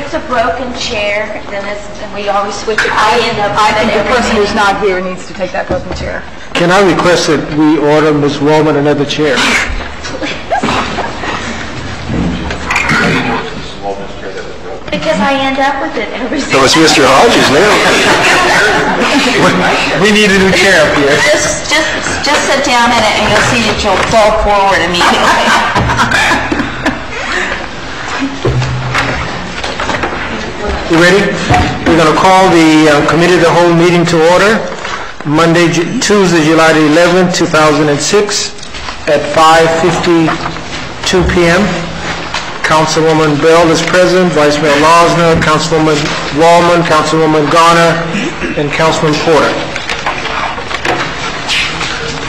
it's a broken chair, then we always switch it. I think the person who's not here needs to take that broken chair. Can I request that we order Ms. Wallman another chair? Because I end up with it every So it's Mr. Hodges now. We need a new chair up here. Just sit down in it and you'll see that you'll fall forward immediately. You ready? We're going to call the Committee of the Whole meeting to order. Tuesday, July the 11th, 2006 at 5:52 p.m. Councilwoman Bell is present, Vice Mayor Losner, Councilwoman Wallman, Councilwoman Garner, and Councilman Porter.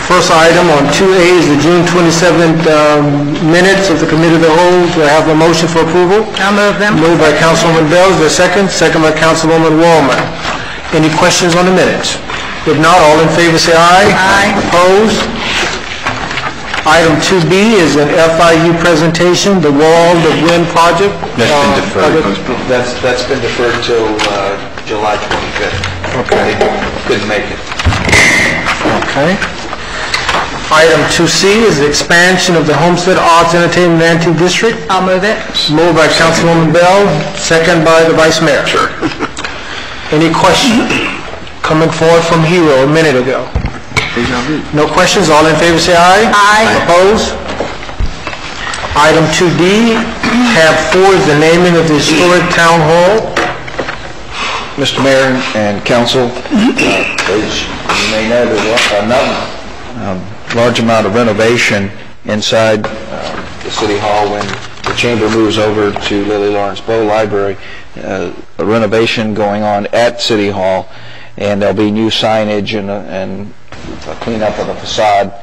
First item on 2A is the June 27th minutes of the Committee of the Whole. Do I have a motion for approval? I'll move them. Moved by Councilwoman Bell. Is there a second? Second by Councilwoman Wallman. Any questions on the minutes? If not, all in favor say aye. Aye. Opposed? Item 2B is an FIU presentation, the Wall of Wind project. That's been deferred. That's been deferred till July 25th. Okay. Couldn't make it. Okay. Item 2C is the expansion of the Homestead Arts Entertainment and Antique District. I'll move it. Moved by Councilwoman Bell, second by the Vice Mayor. Sure. Any questions? Coming forward from Hero a minute ago. No questions? All in favor say aye. Aye. Opposed? Item 2D, tab 4 is the naming of the historic town hall. Mr. Mayor and Council, as you may know, there's a large amount of renovation inside the City Hall when the Chamber moves over to Lily Lawrence Bow Library. A renovation going on at City Hall, and there'll be new signage and a cleanup of the facade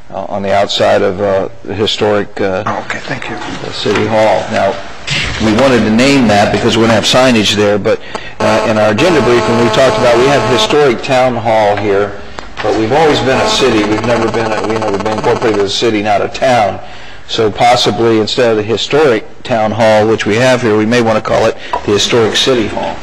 on the outside of the historic Okay, thank you. City Hall. Now, we wanted to name that because we're going to have signage there, but in our agenda briefing we talked about we have historic town hall here, but we've always been a city. We've never been incorporated as a city, not a town. So possibly instead of the historic town hall, which we have here, we may want to call it the historic City Hall.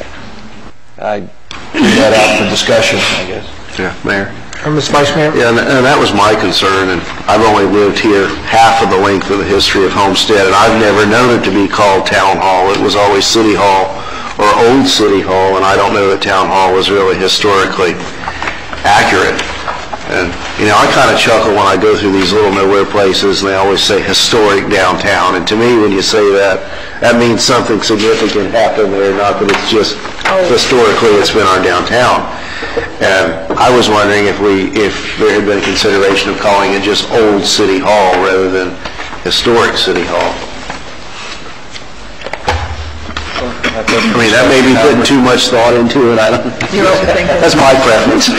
I leave that out for discussion, I guess. Yeah, Mayor. Mr. Vice Mayor? Yeah, and that was my concern, and I've only lived here half of the length of the history of Homestead, and I've never known it to be called Town Hall. It was always City Hall or Old City Hall, and I don't know that Town Hall was really historically accurate. And, you know, I kind of chuckle when I go through these little nowhere places, and they always say historic downtown, and to me, when you say that, that means something significant happened there, not that it's just historically it's been our downtown. And I was wondering if there had been a consideration of calling it just Old City Hall rather than Historic City Hall. I mean, that may be putting too much thought into it. I don't. That's my preference.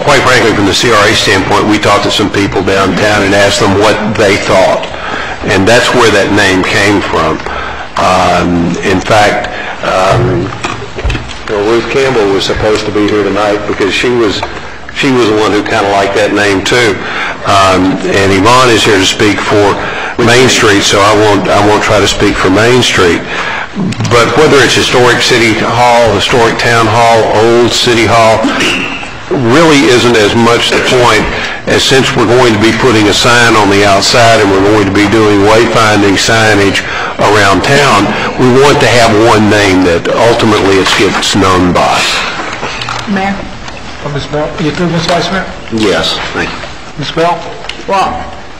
Quite frankly, from the CRA standpoint, we talked to some people downtown and asked them what they thought, and that's where that name came from. In fact. Well, Ruth Campbell was supposed to be here tonight because she was the one who kind of liked that name too. And Yvonne is here to speak for Main Street, so I won't try to speak for Main Street. But whether it's historic City Hall, historic Town Hall, Old City Hall, really isn't as much the point as since we're going to be putting a sign on the outside and we're going to be doing wayfinding signage around town, we want to have one name that ultimately it gets known by. Mayor? Ms. Bell? You through, Ms. Vice Mayor? Yes, thank you. Ms. Bell? Well,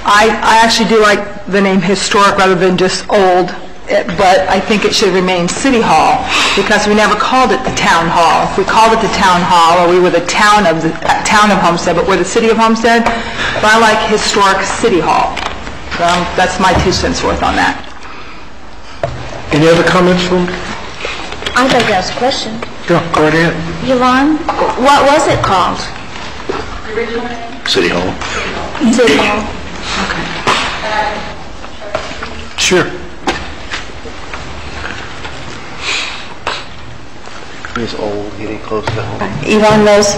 I actually do like the name historic rather than just old, but I think it should remain City Hall because we never called it the Town Hall. If we called it the Town Hall, or we were the town of Homestead, but we're the City of Homestead, but I like historic City Hall. So that's my 2 cents worth on that. Any other comments from? I'd like to ask a question. Go right ahead. Yvonne, what was it called? City Hall. City Hall. Sure. He's old, getting close to home. Yvonne Rose.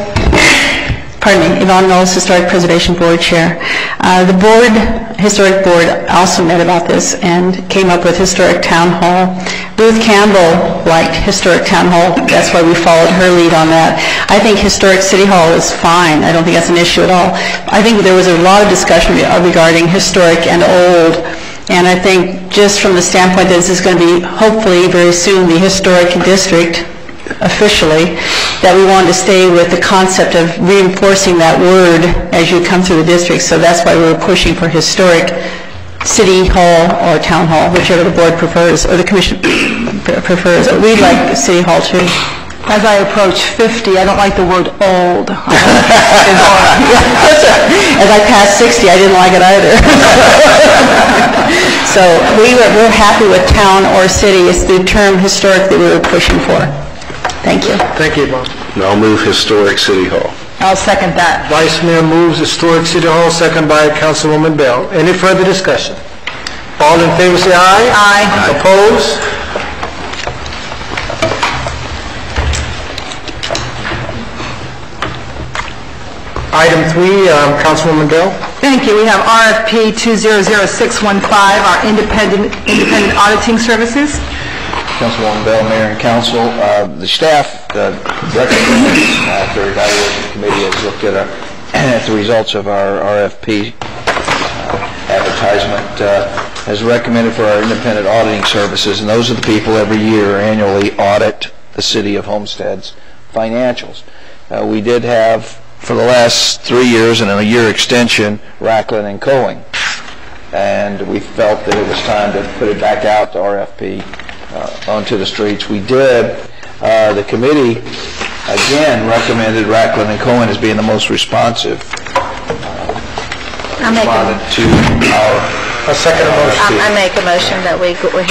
Yvonne Knowles, Historic Preservation Board Chair. The Historic Board also met about this and came up with Historic Town Hall. Ruth Campbell liked Historic Town Hall. That's why we followed her lead on that. I think Historic City Hall is fine. I don't think that's an issue at all. I think there was a lot of discussion regarding historic and old, and I think just from the standpoint that this is going to be hopefully very soon the historic district, officially, that we wanted to stay with the concept of reinforcing that word as you come through the district. So that's why we were pushing for historic city hall or town hall, whichever the board prefers, or the commission prefers. But we like city hall too. As I approach 50, I don't like the word old. As I passed 60, I didn't like it either. So we're happy with town or city. It's the term historic that we were pushing for. Thank you. Thank you, Bob. I'll move Historic City Hall. I'll second that. Vice Mayor moves Historic City Hall, second by Councilwoman Bell. Any further discussion? All in favor say aye. Aye. Opposed? Item 3, Councilwoman Bell. Thank you. We have RFP 200615, our independent auditing services. Councilwoman Bell, Mayor and Council, the staff recommends, after evaluation committee has looked at the results of our RFP advertisement, has recommended for our independent auditing services, and those are the people every year annually audit the City of Homestead's financials. We did have, for the last 3 years and a year extension, Racklin and Coing, and we felt that it was time to put it back out to RFP. Onto the streets. We did. The committee, again, recommended Racklin and Cohen as being the most responsive. Responded to our... A second motion. I make a motion that we go ahead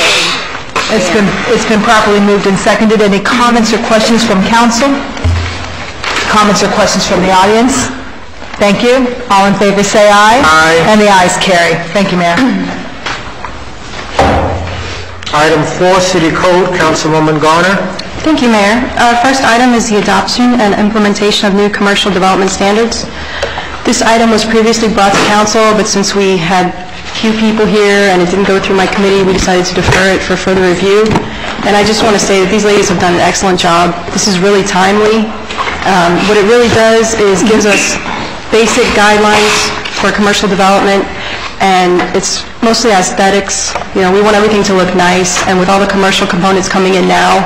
and... It's been properly moved and seconded. Any comments or questions from council? Comments or questions from the audience? Thank you. All in favor say aye. Aye. And the ayes carry. Thank you, Mayor. Item 4, City Code, Councilwoman Garner. Thank you, Mayor. First item is the adoption and implementation of new commercial development standards. This item was previously brought to council, but since we had few people here and it didn't go through my committee, we decided to defer it for further review. And I just want to say that these ladies have done an excellent job. This is really timely. What it really does is gives us basic guidelines for commercial development, and it's mostly aesthetics. You know, we want everything to look nice, and with all the commercial components coming in now,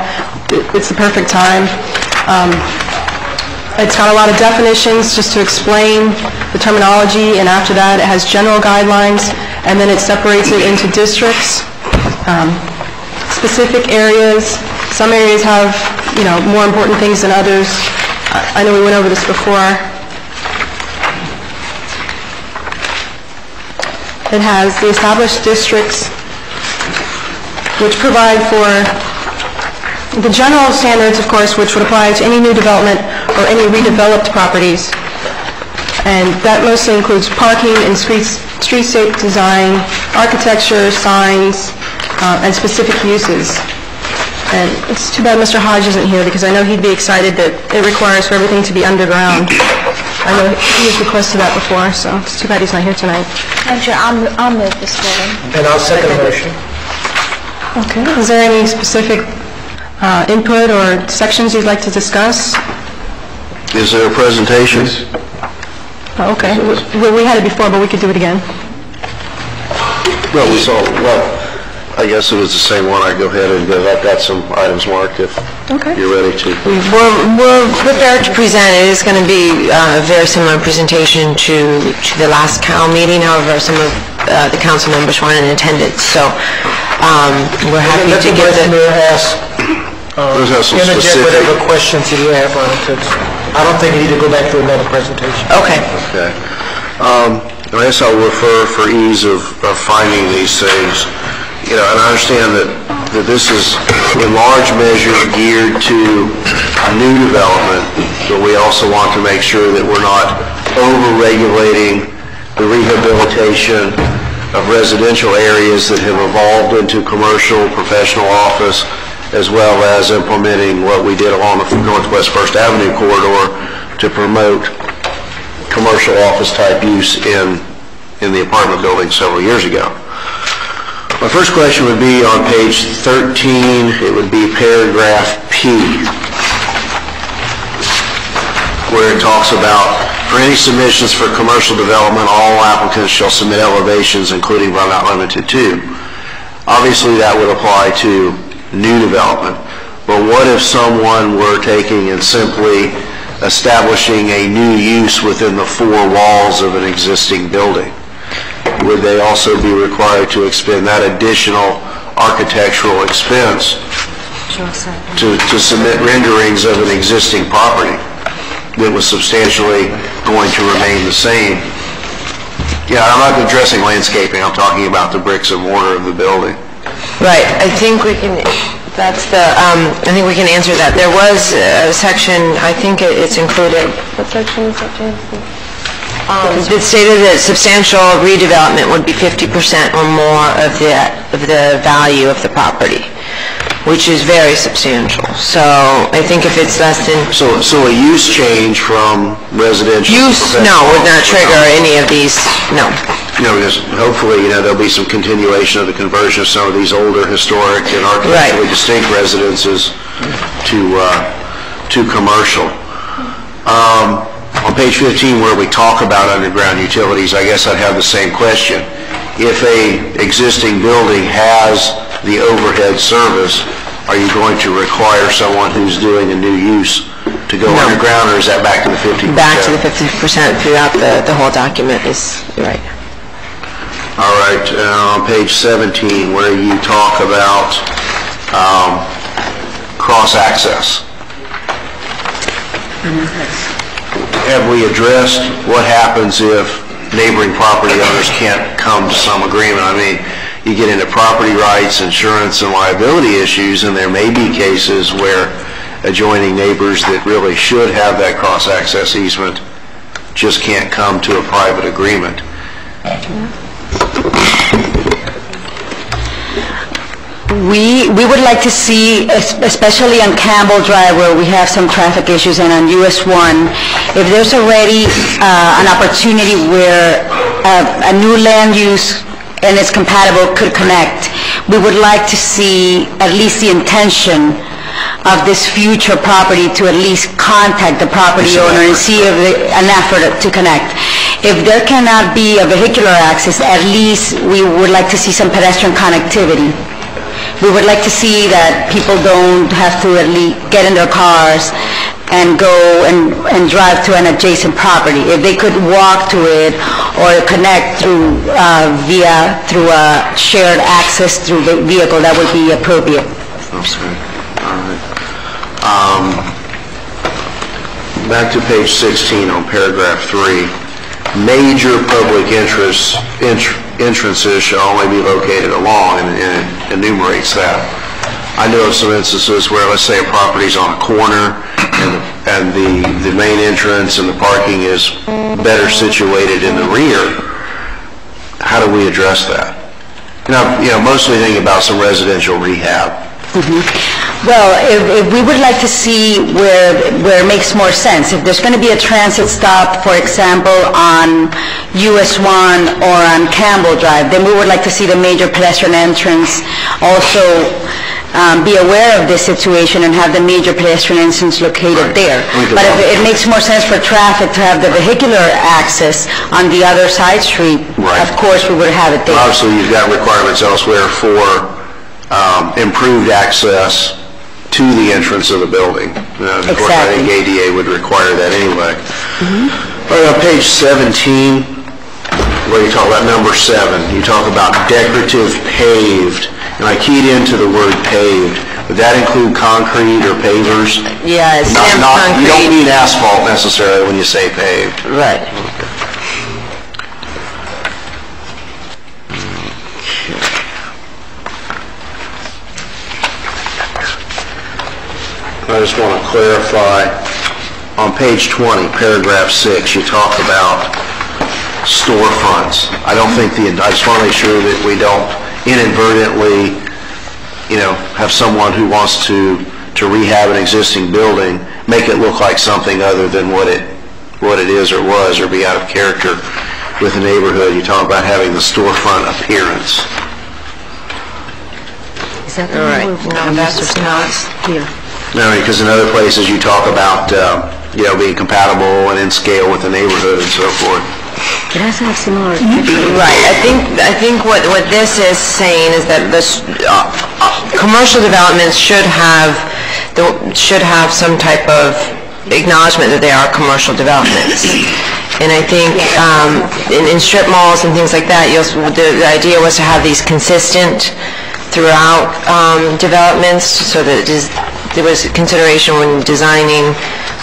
it's the perfect time. It's got a lot of definitions just to explain the terminology, and after that it has general guidelines, and then it separates it into districts, specific areas. Some areas have, you know, more important things than others. I know we went over this before. It has the established districts, which provide for the general standards, of course, which would apply to any new development or any redeveloped properties. And that mostly includes parking and streetscape design, architecture, signs, and specific uses. And it's too bad Mr. Hodge isn't here, because I know he'd be excited that it requires for everything to be underground. I know he has requested that before, so it's too bad he's not here tonight. Madam Chair, I'll move this one. And I'll second the motion. Okay. Is there any specific input or sections you'd like to discuss? Is there a presentation? Oh, okay. We had it before, but we could do it again. Well, I guess it was the same one. I go ahead and I've got some items marked if you're ready to. We're prepared to present. It is going to be a very similar presentation to the last CAL meeting. However, some of the council members weren't in attendance, so we're happy to give the... Interject whatever questions you have on it. I don't think you need to go back to another presentation. Okay. Okay. I guess I'll refer for ease of finding these things. You know, and I understand that this is in large measure geared to a new development, but we also want to make sure that we're not over-regulating the rehabilitation of residential areas that have evolved into commercial, professional office, as well as implementing what we did along the Northwest First Avenue corridor to promote commercial office type use in the apartment building several years ago. My first question would be on page 13, it would be paragraph P, where it talks about, for any submissions for commercial development, all applicants shall submit elevations, including but not limited to. Obviously, that would apply to new development. But what if someone were taking and simply establishing a new use within the four walls of an existing building? Would they also be required to expend that additional architectural expense to submit renderings of an existing property that was substantially going to remain the same? Yeah, I'm not addressing landscaping, I'm talking about the bricks and mortar of the building. Right, I think we can, I think we can answer that. There was a section, I think it's included, what section is that, James? It stated that substantial redevelopment would be 50% or more of the value of the property, which is very substantial. So I think if it's less than... So a use change from residential... No, would not trigger any of these, no. Because hopefully, there'll be some continuation of the conversion of some of these older historic and architecturally distinct residences to commercial. On page 15, where we talk about underground utilities, I guess I'd have the same question. If a existing building has the overhead service, are you going to require someone who's doing a new use to go underground, or is that back to the 50%? Back to the 50% throughout the whole document is right. All right, on page 17, where you talk about cross-access. Have we addressed what happens if neighboring property owners can't come to some agreement? I mean, you get into property rights, insurance, and liability issues, and there may be cases where adjoining neighbors that really should have that cross-access easement just can't come to a private agreement. We would like to see, especially on Campbell Drive where we have some traffic issues, and on US 1, if there's already an opportunity where a new land use and it's compatible could connect, we would like to see at least the intention of this future property to at least contact the property owner and see if an effort to connect. If there cannot be a vehicular access, at least we would like to see some pedestrian connectivity. We would like to see that people don't have to at least get in their cars and go and drive to an adjacent property. If they could walk to it or connect through through a shared access through the vehicle, that would be appropriate. Okay. All right. Back to page 16 on paragraph 3. Major public entrances shall only be located along, and it enumerates that. I know of some instances where, let's say, a property's on a corner and the main entrance and the parking is better situated in the rear. How do we address that? Mostly thinking about some residential rehab. Well, if we would like to see where it makes more sense. If there's going to be a transit stop, for example, on US 1 or on Campbell Drive, then we would like to see the major pedestrian entrance also be aware of this situation and have the major pedestrian entrance located there. But if it makes more sense for traffic to have the vehicular access on the other side street, of course we would have it there. Obviously, you've got requirements elsewhere for improved access to the entrance of the building. Of course, I think ADA would require that anyway. All right, on page 17, where you talk about number 7, you talk about decorative paved, and I keyed into the word paved. Would that include concrete or pavers? Yeah, it's concrete. You don't mean asphalt necessarily when you say paved. Right. I just want to clarify, on page 20, paragraph 6, you talk about storefronts. I just want to make sure that we don't inadvertently, have someone who wants to rehab an existing building, make it look like something other than what it what it is or was or be out of character with the neighborhood. You talk about having the storefront appearance. Is that all right? No, that's just not here. No, because in other places you talk about, being compatible and in scale with the neighborhood and so forth. It has to have similar... Right. I think what this is saying is that this commercial developments should have some type of acknowledgement that they are commercial developments. And I think in strip malls and things like that, the idea was to have these consistent throughout developments, so that there was consideration when designing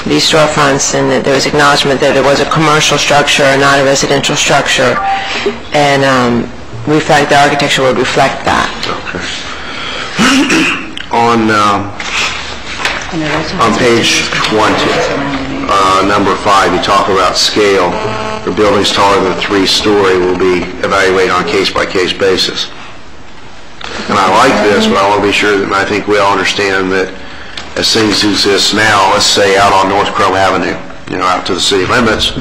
these storefronts, and that there was acknowledgement that there was a commercial structure and not a residential structure, and the architecture would reflect that. Okay. On page 20, number 5, you talk about scale. For buildings taller than 3-story will be evaluated on a case-by-case basis. And I like this, but I want to be sure that I think we all understand that as things exist now, let's say out on North Chrome Avenue, out to the city limits,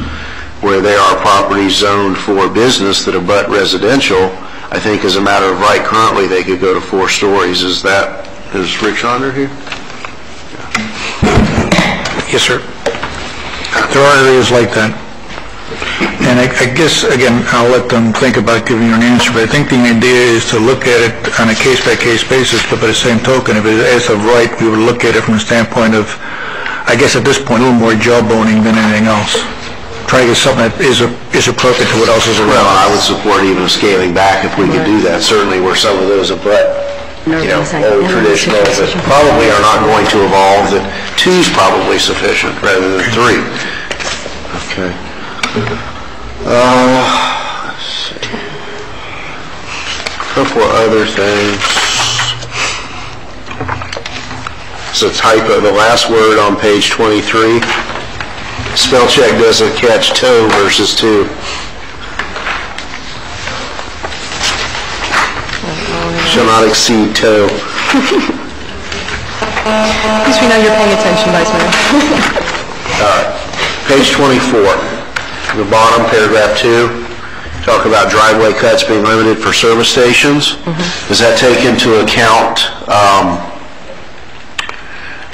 where there are properties zoned for business that abut residential, I think as a matter of right currently they could go to 4 stories. Is Rick Schonder here? Yes, sir. There are areas like that. And I guess, again, I'll let them think about giving you an answer, but I think the idea is to look at it on a case-by-case basis, but by the same token, if it is of right, we would look at it from the standpoint of, I guess at this point, a little more jawboning than anything else. Try to get something that is appropriate to what else is around. Well, I would support even scaling back if we could do that, certainly where some of those abut old traditional that probably are not going to evolve, that 2 is probably sufficient rather than 3. Okay. Let's see. A couple of other things. It's a typo. The last word on page 23. Spell check doesn't catch toe versus 2. Shall not exceed toe. At least we know you're paying attention, Vice Mayor. All right. Page 24. The bottom, paragraph 2, talk about driveway cuts being limited for service stations. Does that take into account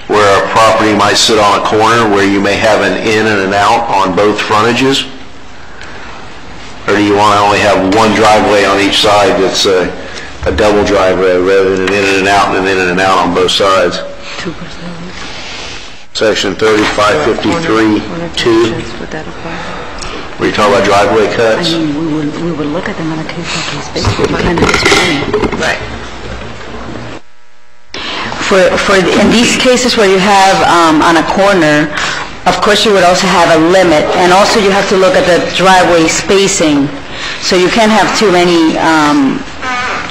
where a property might sit on a corner where you may have an in and an out on both frontages? Or do you want to only have one driveway on each side that's a double driveway rather than an in and an out and an in and an out on both sides? Section 3553, 2. Where you talk about driveway cuts? I mean, we would look at them on a case-by-case basis. Right. In these cases where you have on a corner, of course you would also have a limit, and also you have to look at the driveway spacing. So you can't have too many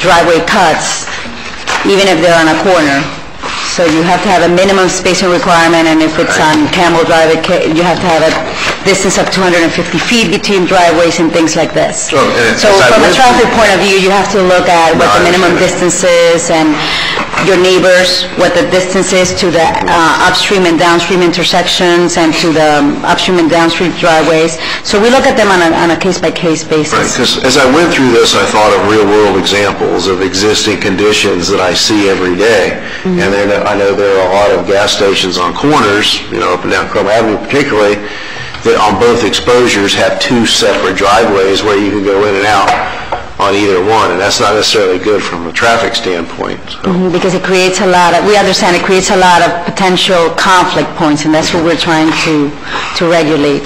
driveway cuts, even if they're on a corner. So you have to have a minimum spacing requirement, and if it's on Campbell Drive, you have to have a distance of 250 feet between driveways and things like this. So from a traffic point of view, you have to look at what the minimum distance is, and your neighbors, what the distance is to the upstream and downstream intersections and to the upstream and downstream driveways. So we look at them on a case-by-case basis. Right, because as I went through this, I thought of real-world examples of existing conditions that I see every day. And I know there are a lot of gas stations on corners, up and down Chrome Avenue particularly, that on both exposures have 2 separate driveways where you can go in and out on either one, and that's not necessarily good from a traffic standpoint. So. Because it creates we understand it creates a lot of potential conflict points, and that's what we're trying to regulate.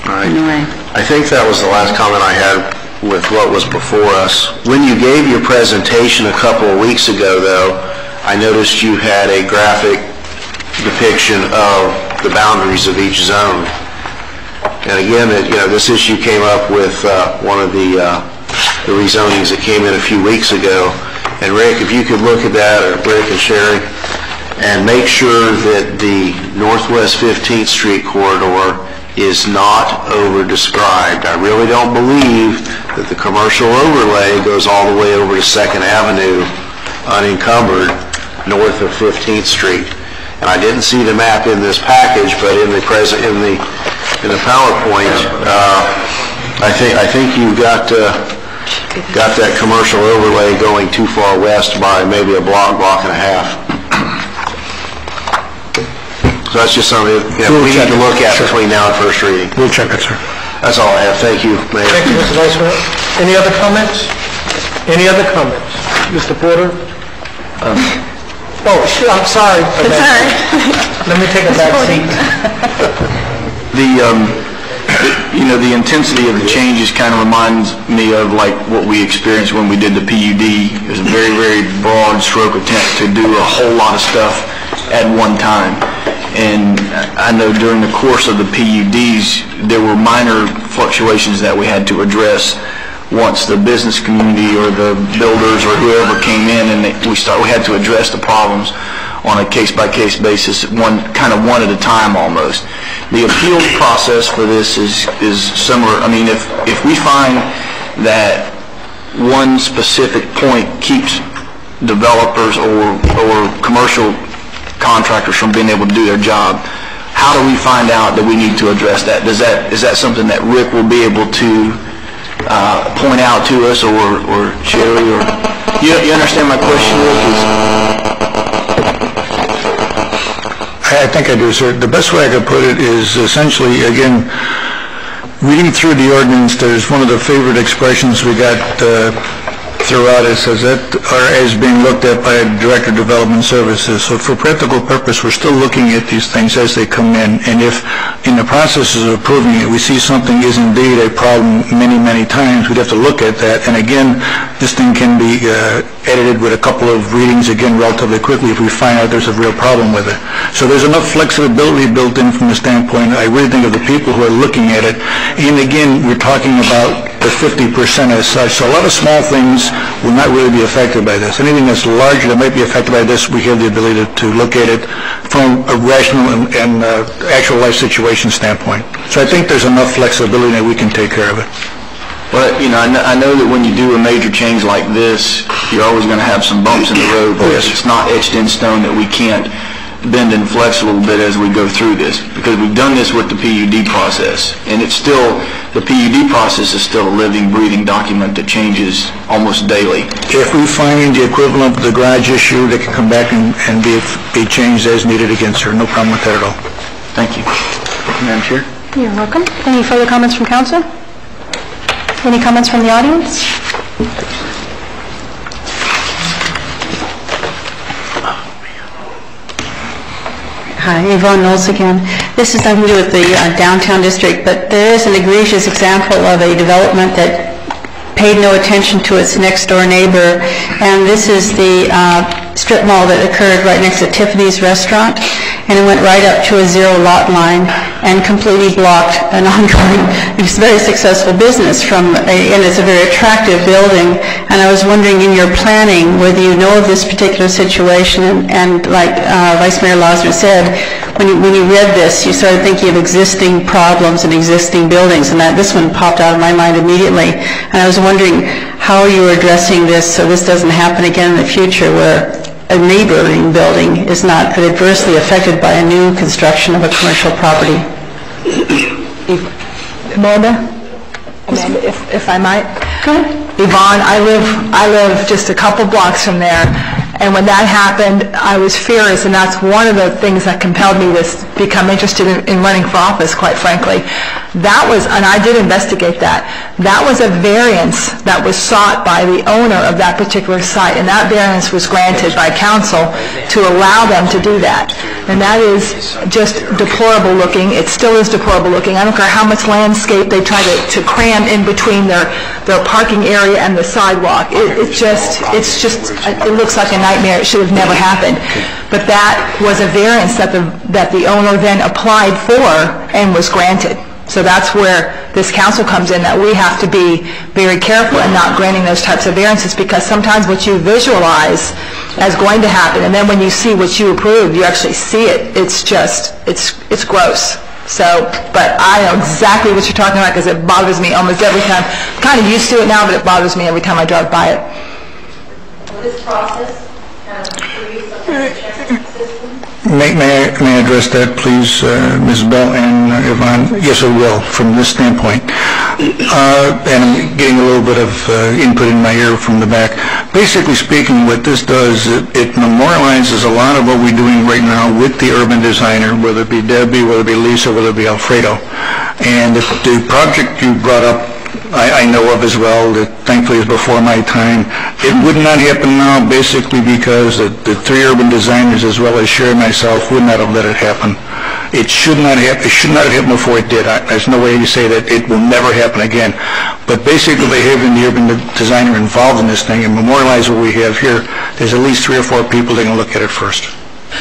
All right. Anyway. I think that was the last comment I had with what was before us. When you gave your presentation a couple of weeks ago, though, I noticed you had a graphic depiction of the boundaries of each zone. And again, this issue came up with one of the rezonings that came in a few weeks ago. And Rick, if you could look at that, or Rick and Sherry, and make sure that the Northwest 15th Street corridor is not over-described. I really don't believe that the commercial overlay goes all the way over to 2nd Avenue unencumbered north of 15th Street. And I didn't see the map in this package, but in the in the PowerPoint, I think you've got that commercial overlay going too far west by maybe a block and a half. So that's just something that we need to look at between now and first reading. We'll check it, sir. That's all I have. Thank you, Mayor. Thank you, Mr. Vice Mayor. Any other comments? Any other comments? Mr. Porter? Oh, sure, I'm sorry. It's all right. Let me take a back seat. The intensity of the changes kind of reminds me of like what we experienced when we did the PUD. It was a very, very broad stroke attempt to do a whole lot of stuff at one time. And I know during the course of the PUDs, there were minor fluctuations that we had to address once the business community or the builders or whoever came in, and we had to address the problems on a case-by-case basis, one at a time almost. The appeals process for this is similar. I mean, if we find that one specific point keeps developers or commercial contractors from being able to do their job, how do we find out that we need to address that? Is that something that Rick will be able to point out to us, or Sherry, or you understand my question, Rick? I think I do, sir. The best way I could put it is essentially, again, reading through the ordinance, there's one of the favorite expressions we got throughout it, says that is being looked at by Director of Development Services. So for practical purpose, we're still looking at these things as they come in, and if in the process of approving it, we see something is indeed a problem many, many times, we'd have to look at that. And again, this thing can be edited with a couple of readings, again, relatively quickly if we find out there's a real problem with it. So there's enough flexibility built in from the standpoint, I really think, of the people who are looking at it. And again, we're talking about the 50% as such. So a lot of small things will not really be affected by this. Anything that's larger that might be affected by this, we have the ability to look at it from a rational and actual life situation standpoint. So I think there's enough flexibility that we can take care of it. Well, I know that when you do a major change like this, you're always going to have some bumps in the road, but it's not etched in stone that we can't bend and flex a little bit as we go through this, because we've done this with the PUD process, and it's still, the PUD process is still a living, breathing document that changes almost daily. If we find the equivalent of the garage issue, they can come back and be changed as needed again, sir. No problem with that at all. Thank you. Thank you, Madam Chair. You're welcome. Any further comments from council? Any comments from the audience? Hi, Yvonne Knowles again. This has nothing to do with the downtown district, but there is an egregious example of a development that paid no attention to its next-door neighbor, and this is the strip mall that occurred right next to Tiffany's restaurant, and it went right up to a zero lot line and completely blocked an ongoing, very successful business and it's a very attractive building. And I was wondering, in your planning, whether you know of this particular situation, and like Vice Mayor Losner said, when you read this, you started thinking of existing problems and existing buildings, and this one popped out of my mind immediately. And I was wondering how you were addressing this so this doesn't happen again in the future, where a neighboring building is not adversely affected by a new construction of a commercial property. Amanda, if I might. Go ahead. Yvonne, I live just a couple blocks from there, and when that happened, I was furious, and that's one of the things that compelled me to become interested in running for office, quite frankly. That was, and I did investigate that, that was a variance that was sought by the owner of that particular site, and that variance was granted by council to allow them to do that. And that is just deplorable looking. It still is deplorable looking. I don't care how much landscape they try to cram in between their parking area and the sidewalk. It looks like a nightmare. It should have never happened. But that was a variance that the owner then applied for and was granted. So that's where this council comes in, that we have to be very careful in not granting those types of variances, because sometimes what you visualize as going to happen, and then when you see what you approved, you actually see it. It's just, it's gross. So, but I know exactly what you're talking about, because it bothers me almost every time. I'm kind of used to it now, but it bothers me every time I drive by it. Will this process kind of produce a checking system? May I address that, please, Ms. Bell and Yvonne? Yes, I will, from this standpoint. And I'm getting a little bit of input in my ear from the back. Basically speaking, what this does, it memorializes a lot of what we're doing right now with the urban designer, whether it be Debbie, whether it be Lisa, whether it be Alfredo. And the project you brought up, I know of as well, that thankfully is before my time. It would not happen now basically because the three urban designers as well as Sherry and myself would not have let it happen. It should not have happened before it did. There's no way to say that it will never happen again. But basically by having the urban designer involved in this thing and memorialize what we have here, there's at least 3 or 4 people that can look at it first.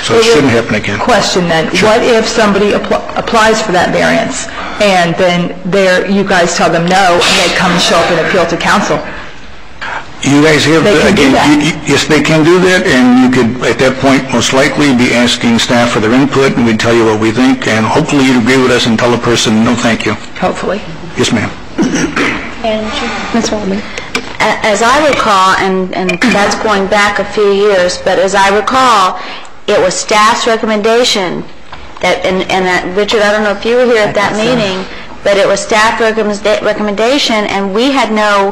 So it shouldn't happen again. Question then, Sure. What if somebody applies for that variance and then you guys tell them no and they come and show up and appeal to council? You guys have, They can do again, that. yes, they can do that, and you could, at that point, most likely be asking staff for their input, and we'd tell you what we think, and hopefully you'd agree with us and tell the person, no, thank you. Hopefully. Yes, ma'am. Ms. Waldman. As I recall, and that's going back a few years, but as I recall, it was staff's recommendation that, and that, Richard, I don't know if you were here at that meeting, but it was staff recommendation, and we had no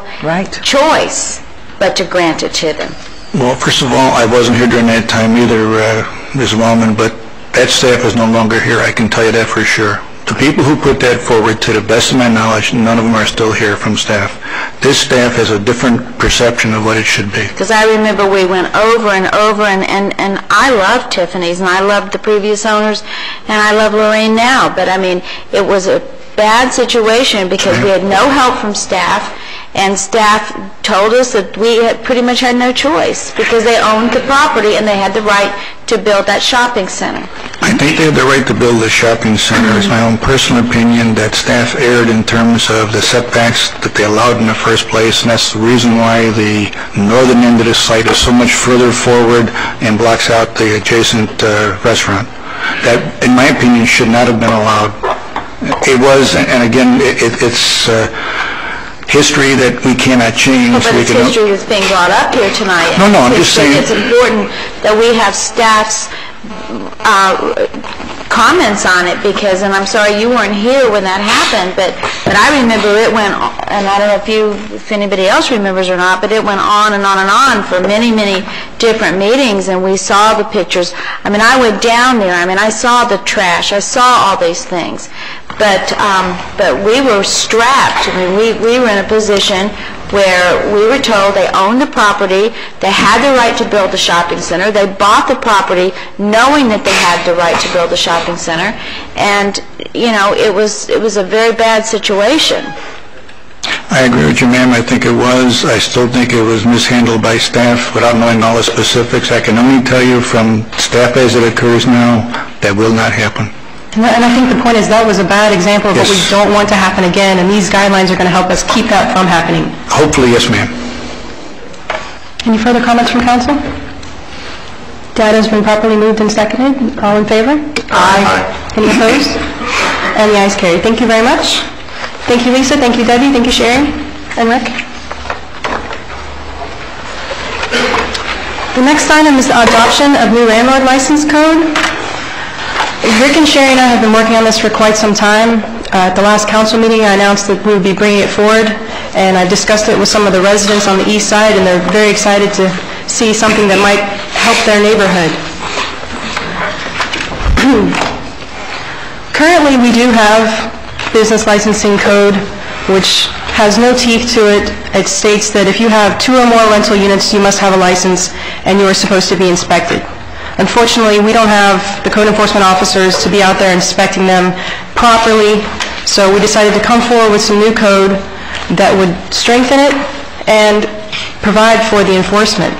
choice but to grant it to them. Well, first of all, I wasn't here during that time either, Ms. Wallman, but that staff is no longer here, I can tell you that for sure. The people who put that forward, to the best of my knowledge, none of them are still here from staff. This staff has a different perception of what it should be. Because I remember we went over and over, and I love Tiffany's, and I loved the previous owners, and I love Lorraine now, but I mean, it was a bad situation because we had no help from staff, and staff told us that we pretty much had no choice because they owned the property and they had the right to build that shopping center. I think they have the right to build a shopping center. It's my own personal opinion that staff erred in terms of the setbacks that they allowed in the first place, and that's the reason why the northern end of the site is so much further forward and blocks out the adjacent restaurant. That, in my opinion, should not have been allowed. It was, and again, it's history that we cannot change. But it's history that's being brought up here tonight. No, I'm just saying. It's important that we have staff's comments on it because, and I'm sorry you weren't here when that happened, but I remember it went, and I don't know if anybody else remembers or not, but it went on and on and on for many, many different meetings, and we saw the pictures. I mean, I went down there. I mean, I saw the trash. I saw all these things. But we were strapped. I mean, we were in a position where we were told they owned the property, they had the right to build the shopping center, they bought the property knowing that they had the right to build the shopping center, and, you know, it was a very bad situation. I agree with you, ma'am. I think it was. I still think it was mishandled by staff without knowing all the specifics. I can only tell you from staff as it occurs now, that will not happen. And I think the point is that was a bad example of what we don't want to happen again, and these guidelines are going to help us keep that from happening. Hopefully, yes, ma'am. Any further comments from council? Data has been properly moved and seconded. All in favor? Aye. Any opposed? And the ayes carry. Thank you very much. Thank you, Lisa. Thank you, Debbie. Thank you, Sherry. And Rick. The next item is the adoption of new landlord license code. Rick and Sherry and I have been working on this for quite some time. At the last council meeting, I announced that we would be bringing it forward, and I discussed it with some of the residents on the east side, and they're very excited to see something that might help their neighborhood. Currently, we do have business licensing code, which has no teeth to it. It states that if you have 2 or more rental units, you must have a license, and you are supposed to be inspected. Unfortunately, we don't have the code enforcement officers to be out there inspecting them properly, so we decided to come forward with some new code that would strengthen it and provide for the enforcement.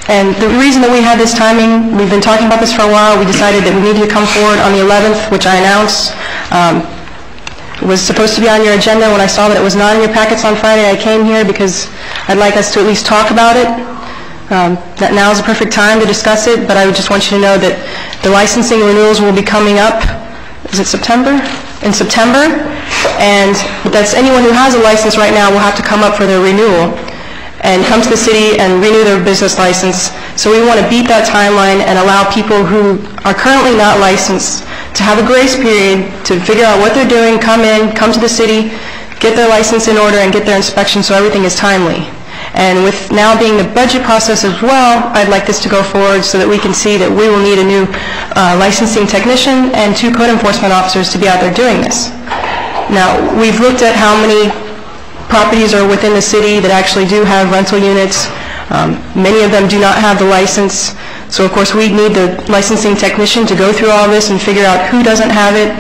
And the reason that we had this timing, we've been talking about this for a while, we decided that we needed to come forward on the 11th, which I announced. It was supposed to be on your agenda. When I saw that it was not in your packets on Friday, I came here because I'd like us to at least talk about it. That now is the perfect time to discuss it, but I would just want you to know that the licensing renewals will be coming up, is it September? In September, and that's anyone who has a license right now will have to come up for their renewal and come to the city and renew their business license So we want to beat that timeline and allow people who are currently not licensed to have a grace period to figure out what they're doing, come to the city, get their license in order, and get their inspection so everything is timely. And with now being the budget process as well, I'd like this to go forward so that we can see that we will need a new licensing technician and 2 code enforcement officers to be out there doing this. Now, we've looked at how many properties are within the city that actually do have rental units. Many of them do not have the license. So, of course, we need the licensing technician to go through all this and figure out who doesn't have it,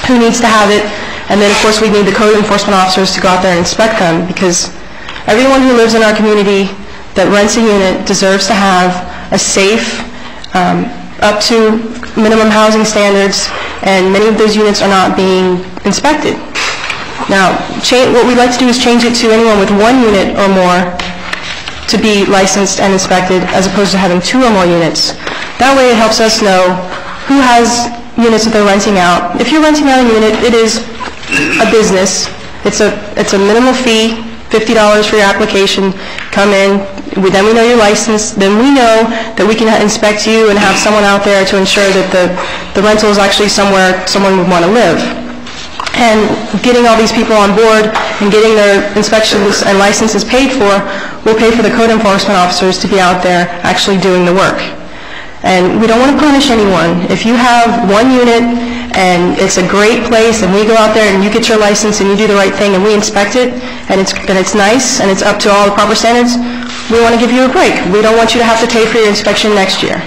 who needs to have it, and then, of course, we need the code enforcement officers to go out there and inspect them, because everyone who lives in our community that rents a unit deserves to have a safe, up to minimum housing standards, and many of those units are not being inspected. Now, what we'd like to do is change it to anyone with 1 unit or more to be licensed and inspected, as opposed to having 2 or more units. That way it helps us know who has units that they're renting out. If you're renting out a unit, it is a business. It's a minimal fee, $50 for your application. Come in, then we know your license, then we know that we can inspect you and have someone out there to ensure that the rental is actually somewhere someone would want to live. And getting all these people on board and getting their inspections and licenses paid for will pay for the code enforcement officers to be out there actually doing the work. And we don't want to punish anyone. If you have 1 unit and it's a great place and we go out there and you get your license and you do the right thing and we inspect it and it's nice and it's up to all the proper standards, we want to give you a break. We don't want you to have to pay for your inspection next year.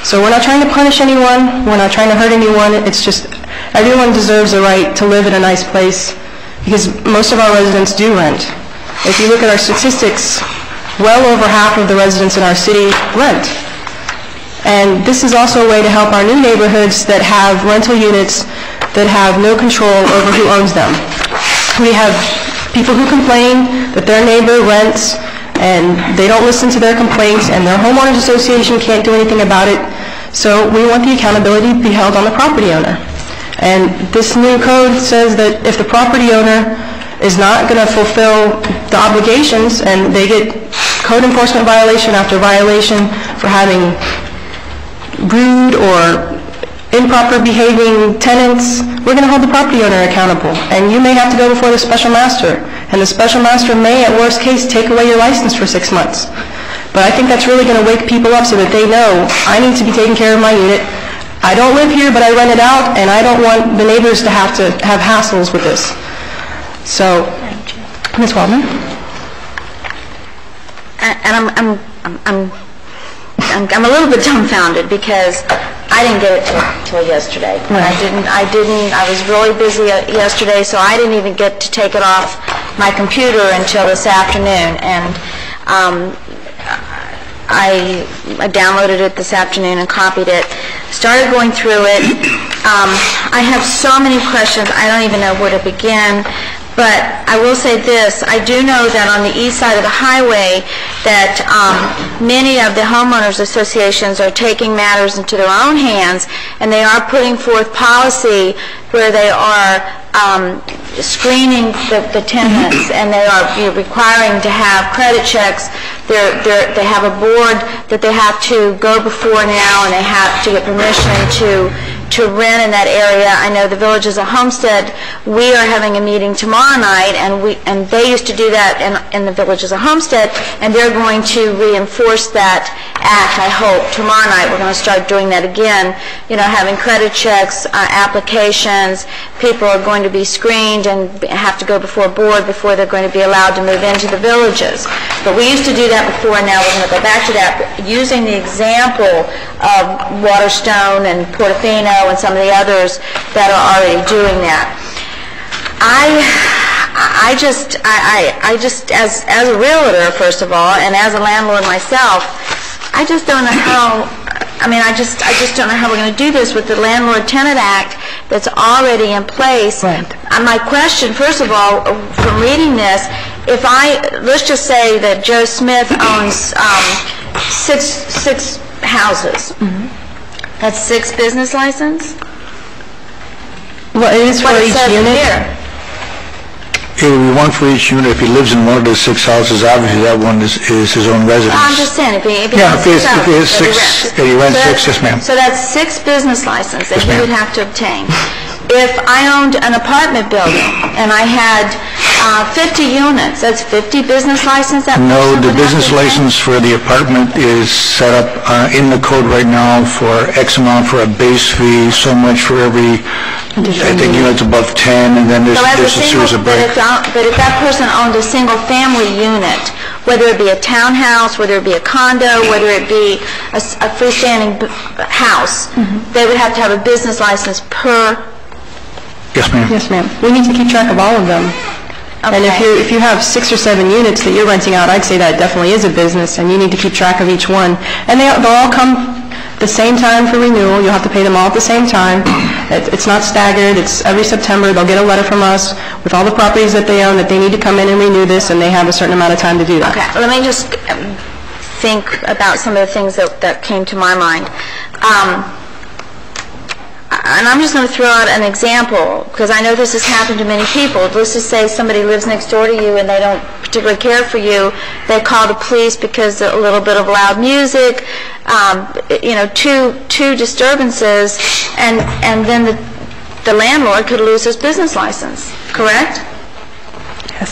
So we're not trying to punish anyone. We're not trying to hurt anyone. It's just everyone deserves the right to live in a nice place, because most of our residents do rent. If you look at our statistics, well over half of the residents in our city rent. And this is also a way to help our new neighborhoods that have rental units that have no control over who owns them. We have people who complain that their neighbor rents and they don't listen to their complaints and their homeowners association can't do anything about it. So we want the accountability to be held on the property owner. And this new code says that if the property owner is not going to fulfill the obligations and they get code enforcement violation after violation for having rude or improper behaving tenants, we're going to hold the property owner accountable. And you may have to go before the special master. And the special master may, at worst case, take away your license for 6 months. But I think that's really going to wake people up so that they know, I need to be taking care of my unit. I don't live here, but I rent it out, and I don't want the neighbors to have hassles with this. So, Ms. Waldman? And I'm a little bit dumbfounded because I didn't get it till yesterday. Right. I was really busy yesterday, so I didn't even get to take it off my computer until this afternoon. And I downloaded it this afternoon and copied it, started going through it. I have so many questions, I don't even know where to begin. But I will say this, I do know that on the east side of the highway that many of the homeowners associations are taking matters into their own hands, and they are putting forth policy where they are screening the tenants, and they are requiring to have credit checks. They have a board that they have to go before now, and they have to get permission to rent in that area. I know the Villages of Homestead, we are having a meeting tomorrow night, and they used to do that in the Villages of Homestead, and they're going to reinforce that act, I hope. Tomorrow night we're going to start doing that again, having credit checks, applications. People are going to be screened and have to go before a board before they're going to be allowed to move into the villages. But we used to do that before, and now we're going to go back to that, using the example of Waterstone and Portofino and some of the others that are already doing that. I just, as a realtor, first of all, and as a landlord myself, I just don't know how. I just don't know how we're going to do this with the Landlord-Tenant Act that's already in place. Right. My question, first of all, from reading this, let's just say that Joe Smith owns six houses. Mm-hmm. That's 6 business license? Well, it is for each unit. Here. It would be one for each unit. If he lives in one of the 6 houses, obviously that one is his own residence. I'm just saying, if he Yeah, has if he has 6 six, if he rents 6, yes, ma'am. So that's 6 business licenses that Yes, he ma'am. would have to obtain. If I owned an apartment building and I had 50 units, that's 50 business licenses that No, person the would have business to obtain? license for the apartment is set up in the code right now for X amount for a base fee, so much for every, I think units above 10, and then there's So as there's a series of breaks. but if that person owned a single-family unit, whether it be a townhouse, whether it be a condo, whether it be a freestanding house, they would have to have a business license per. Yes, ma'am. Yes, ma'am. We need to keep track of all of them. And if you have 6 or 7 units that you're renting out, I'd say that definitely is a business, and you need to keep track of each one. And they'll all come the same time for renewal. You'll have to pay them all at the same time. It's not staggered. It's every September. They'll get a letter from us with all the properties that they own, that they need to come in and renew this, and they have a certain amount of time to do that. Okay, let me just think about some of the things that came to my mind. And I'm just going to throw out an example, because I know this has happened to many people. Let's just say somebody lives next door to you and they don't particularly care for you. They call the police because a little bit of loud music, two disturbances, and then the landlord could lose his business license, correct?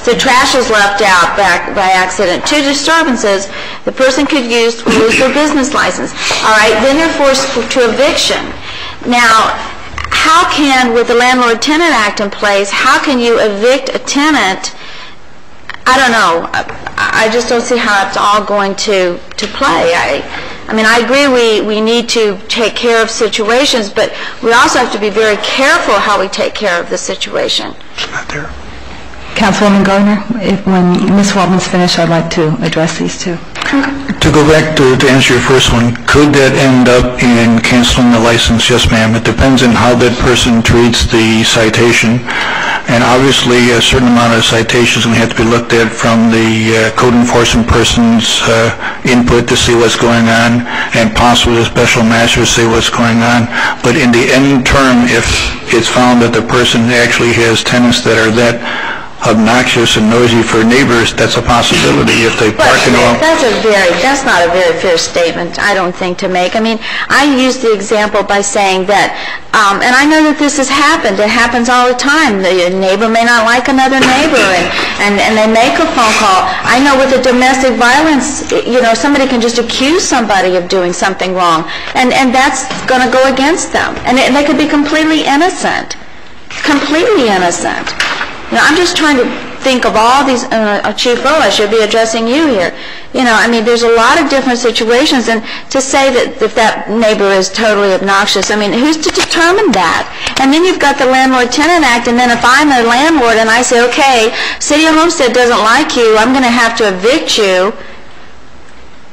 The trash was left out by accident. 2 disturbances, the person could lose their business license. All right, then they're forced to eviction. Now, how can, with the Landlord-Tenant Act in place, how can you evict a tenant? I don't know. I just don't see how it's all going to play. I mean, I agree we need to take care of situations, but we also have to be very careful how we take care of the situation. Not there. Councilwoman Gardner, when Ms. Waldman's finished, I'd like to address these two. To go back to answer your first one, could that end up in canceling the license? Yes, ma'am. It depends on how that person treats the citation. And obviously, a certain amount of citations will have to be looked at from the code enforcement person's input to see what's going on, and possibly the special master to see what's going on. But in the end term, if it's found that the person actually has tenants that are that obnoxious and noisy for neighbors, that's a possibility if they park in all. That's not a very fair statement, I don't think, to make. I mean, I use the example by saying that, and I know that this has happened. It happens all the time. The neighbor may not like another neighbor, and they make a phone call. I know with the domestic violence, somebody can just accuse somebody of doing something wrong, and that's going to go against them. And they could be completely innocent. Completely innocent. I'm just trying to think of all these, Chief Rowe, I should be addressing you here. I mean, there's a lot of different situations, and to say that if that neighbor is totally obnoxious, I mean, who's to determine that? And then you've got the Landlord-Tenant Act, and then if I'm a landlord and I say, okay, City of Homestead doesn't like you, I'm going to have to evict you,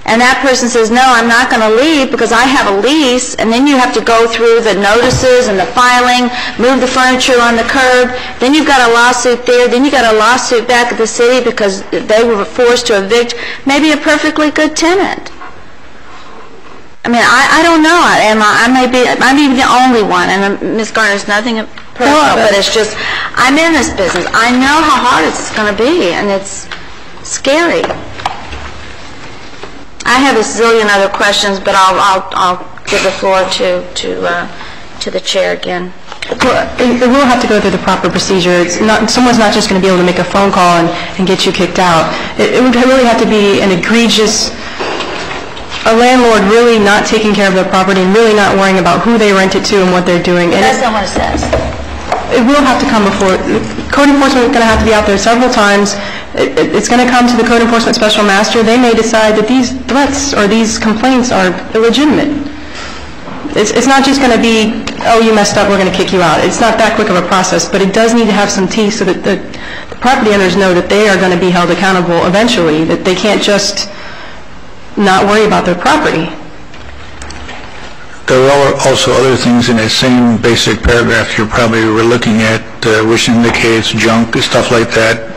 and that person says, no, I'm not going to leave because I have a lease, and then you have to go through the notices and the filing, move the furniture on the curb, then you've got a lawsuit there, then you've got a lawsuit back at the city because they were forced to evict maybe a perfectly good tenant. I mean, I don't know. I may be the only one, and Ms. Garner's nothing personal, but it's just, I'm in this business. I know how hard it's going to be, and it's scary. I have a zillion other questions, but I'll give the floor to the chair again. It will have to go through the proper procedure. Someone's not just going to be able to make a phone call and get you kicked out. It would really have to be an egregious, a landlord really not taking care of their property and really not worrying about who they rent it to and what they're doing. And that's not what it says. It will have to come before. Code enforcement is going to have to be out there several times. It's going to come to the code enforcement special master. They may decide that these threats or these complaints are illegitimate. It's not just going to be, oh, you messed up, we're going to kick you out. It's not that quick of a process, but it does need to have some teeth so that the property owners know that they are going to be held accountable eventually, that they can't just not worry about their property. There are also other things in the same basic paragraph you probably were looking at, which indicates junk, stuff like that,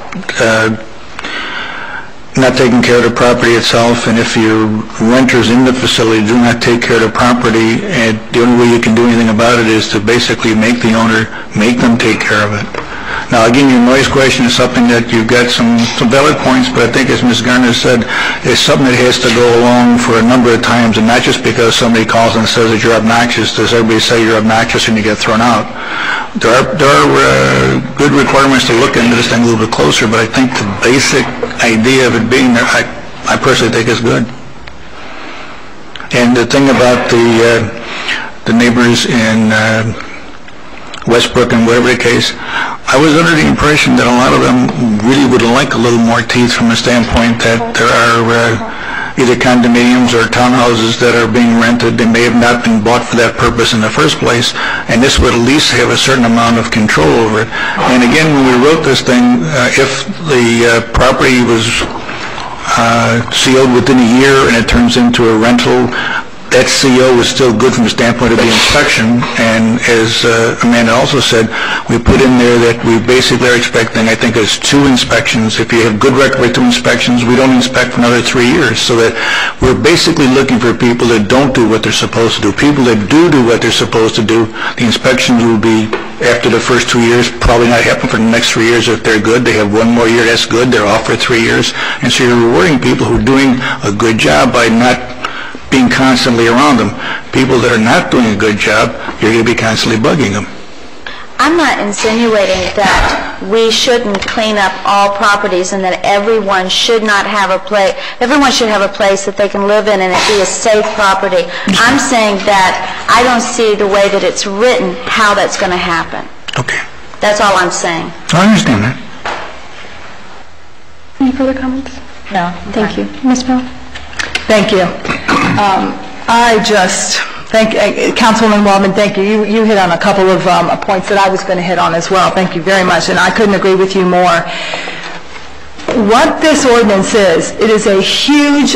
not taking care of the property itself, and if you renters in the facility do not take care of the property, and the only way you can do anything about it is to basically make the owner make them take care of it. Now, again, your noise question is something that you've got some valid points, but I think, as Ms. Garner said, it's something that has to go along for a number of times, and not just because somebody calls and says that you're obnoxious. Does everybody say you're obnoxious and you get thrown out? There are good requirements to look into this thing a little bit closer, but I think the basic idea of it being there, I personally think is good. And the thing about the neighbors in Westbrook and whatever the case, I was under the impression that a lot of them really would like a little more teeth from the standpoint that there are either condominiums or townhouses that are being rented. They may have not been bought for that purpose in the first place, and this would at least have a certain amount of control over it. And again, when we wrote this thing, if the property was sealed within a year and it turns into a rental, that CO is still good from the standpoint of the inspection, and as Amanda also said, we put in there that we basically are expecting, I think it's 2 inspections. If you have good record with 2 inspections, we don't inspect for another 3 years, so that we're basically looking for people that don't do what they're supposed to do. People that do what they're supposed to do, the inspections will be after the first 2 years, probably not happen for the next 3 years. If they're good, they have 1 more year, that's good, they're off for 3 years, and so you're rewarding people who are doing a good job by not being constantly around them. People that are not doing a good job, you're going to be constantly bugging them. I'm not insinuating that we shouldn't clean up all properties and that everyone should have a place that they can live in and it be a safe property. I'm saying that I don't see the way that it's written how that's going to happen. Okay. That's all I'm saying. I understand that. Any further comments? No. Thank you. Ms. Bell? Thank you. Councilwoman Waldman, thank you. You hit on a couple of points that I was going to hit on as well. Thank you very much, and I couldn't agree with you more. What this ordinance is, it is a huge,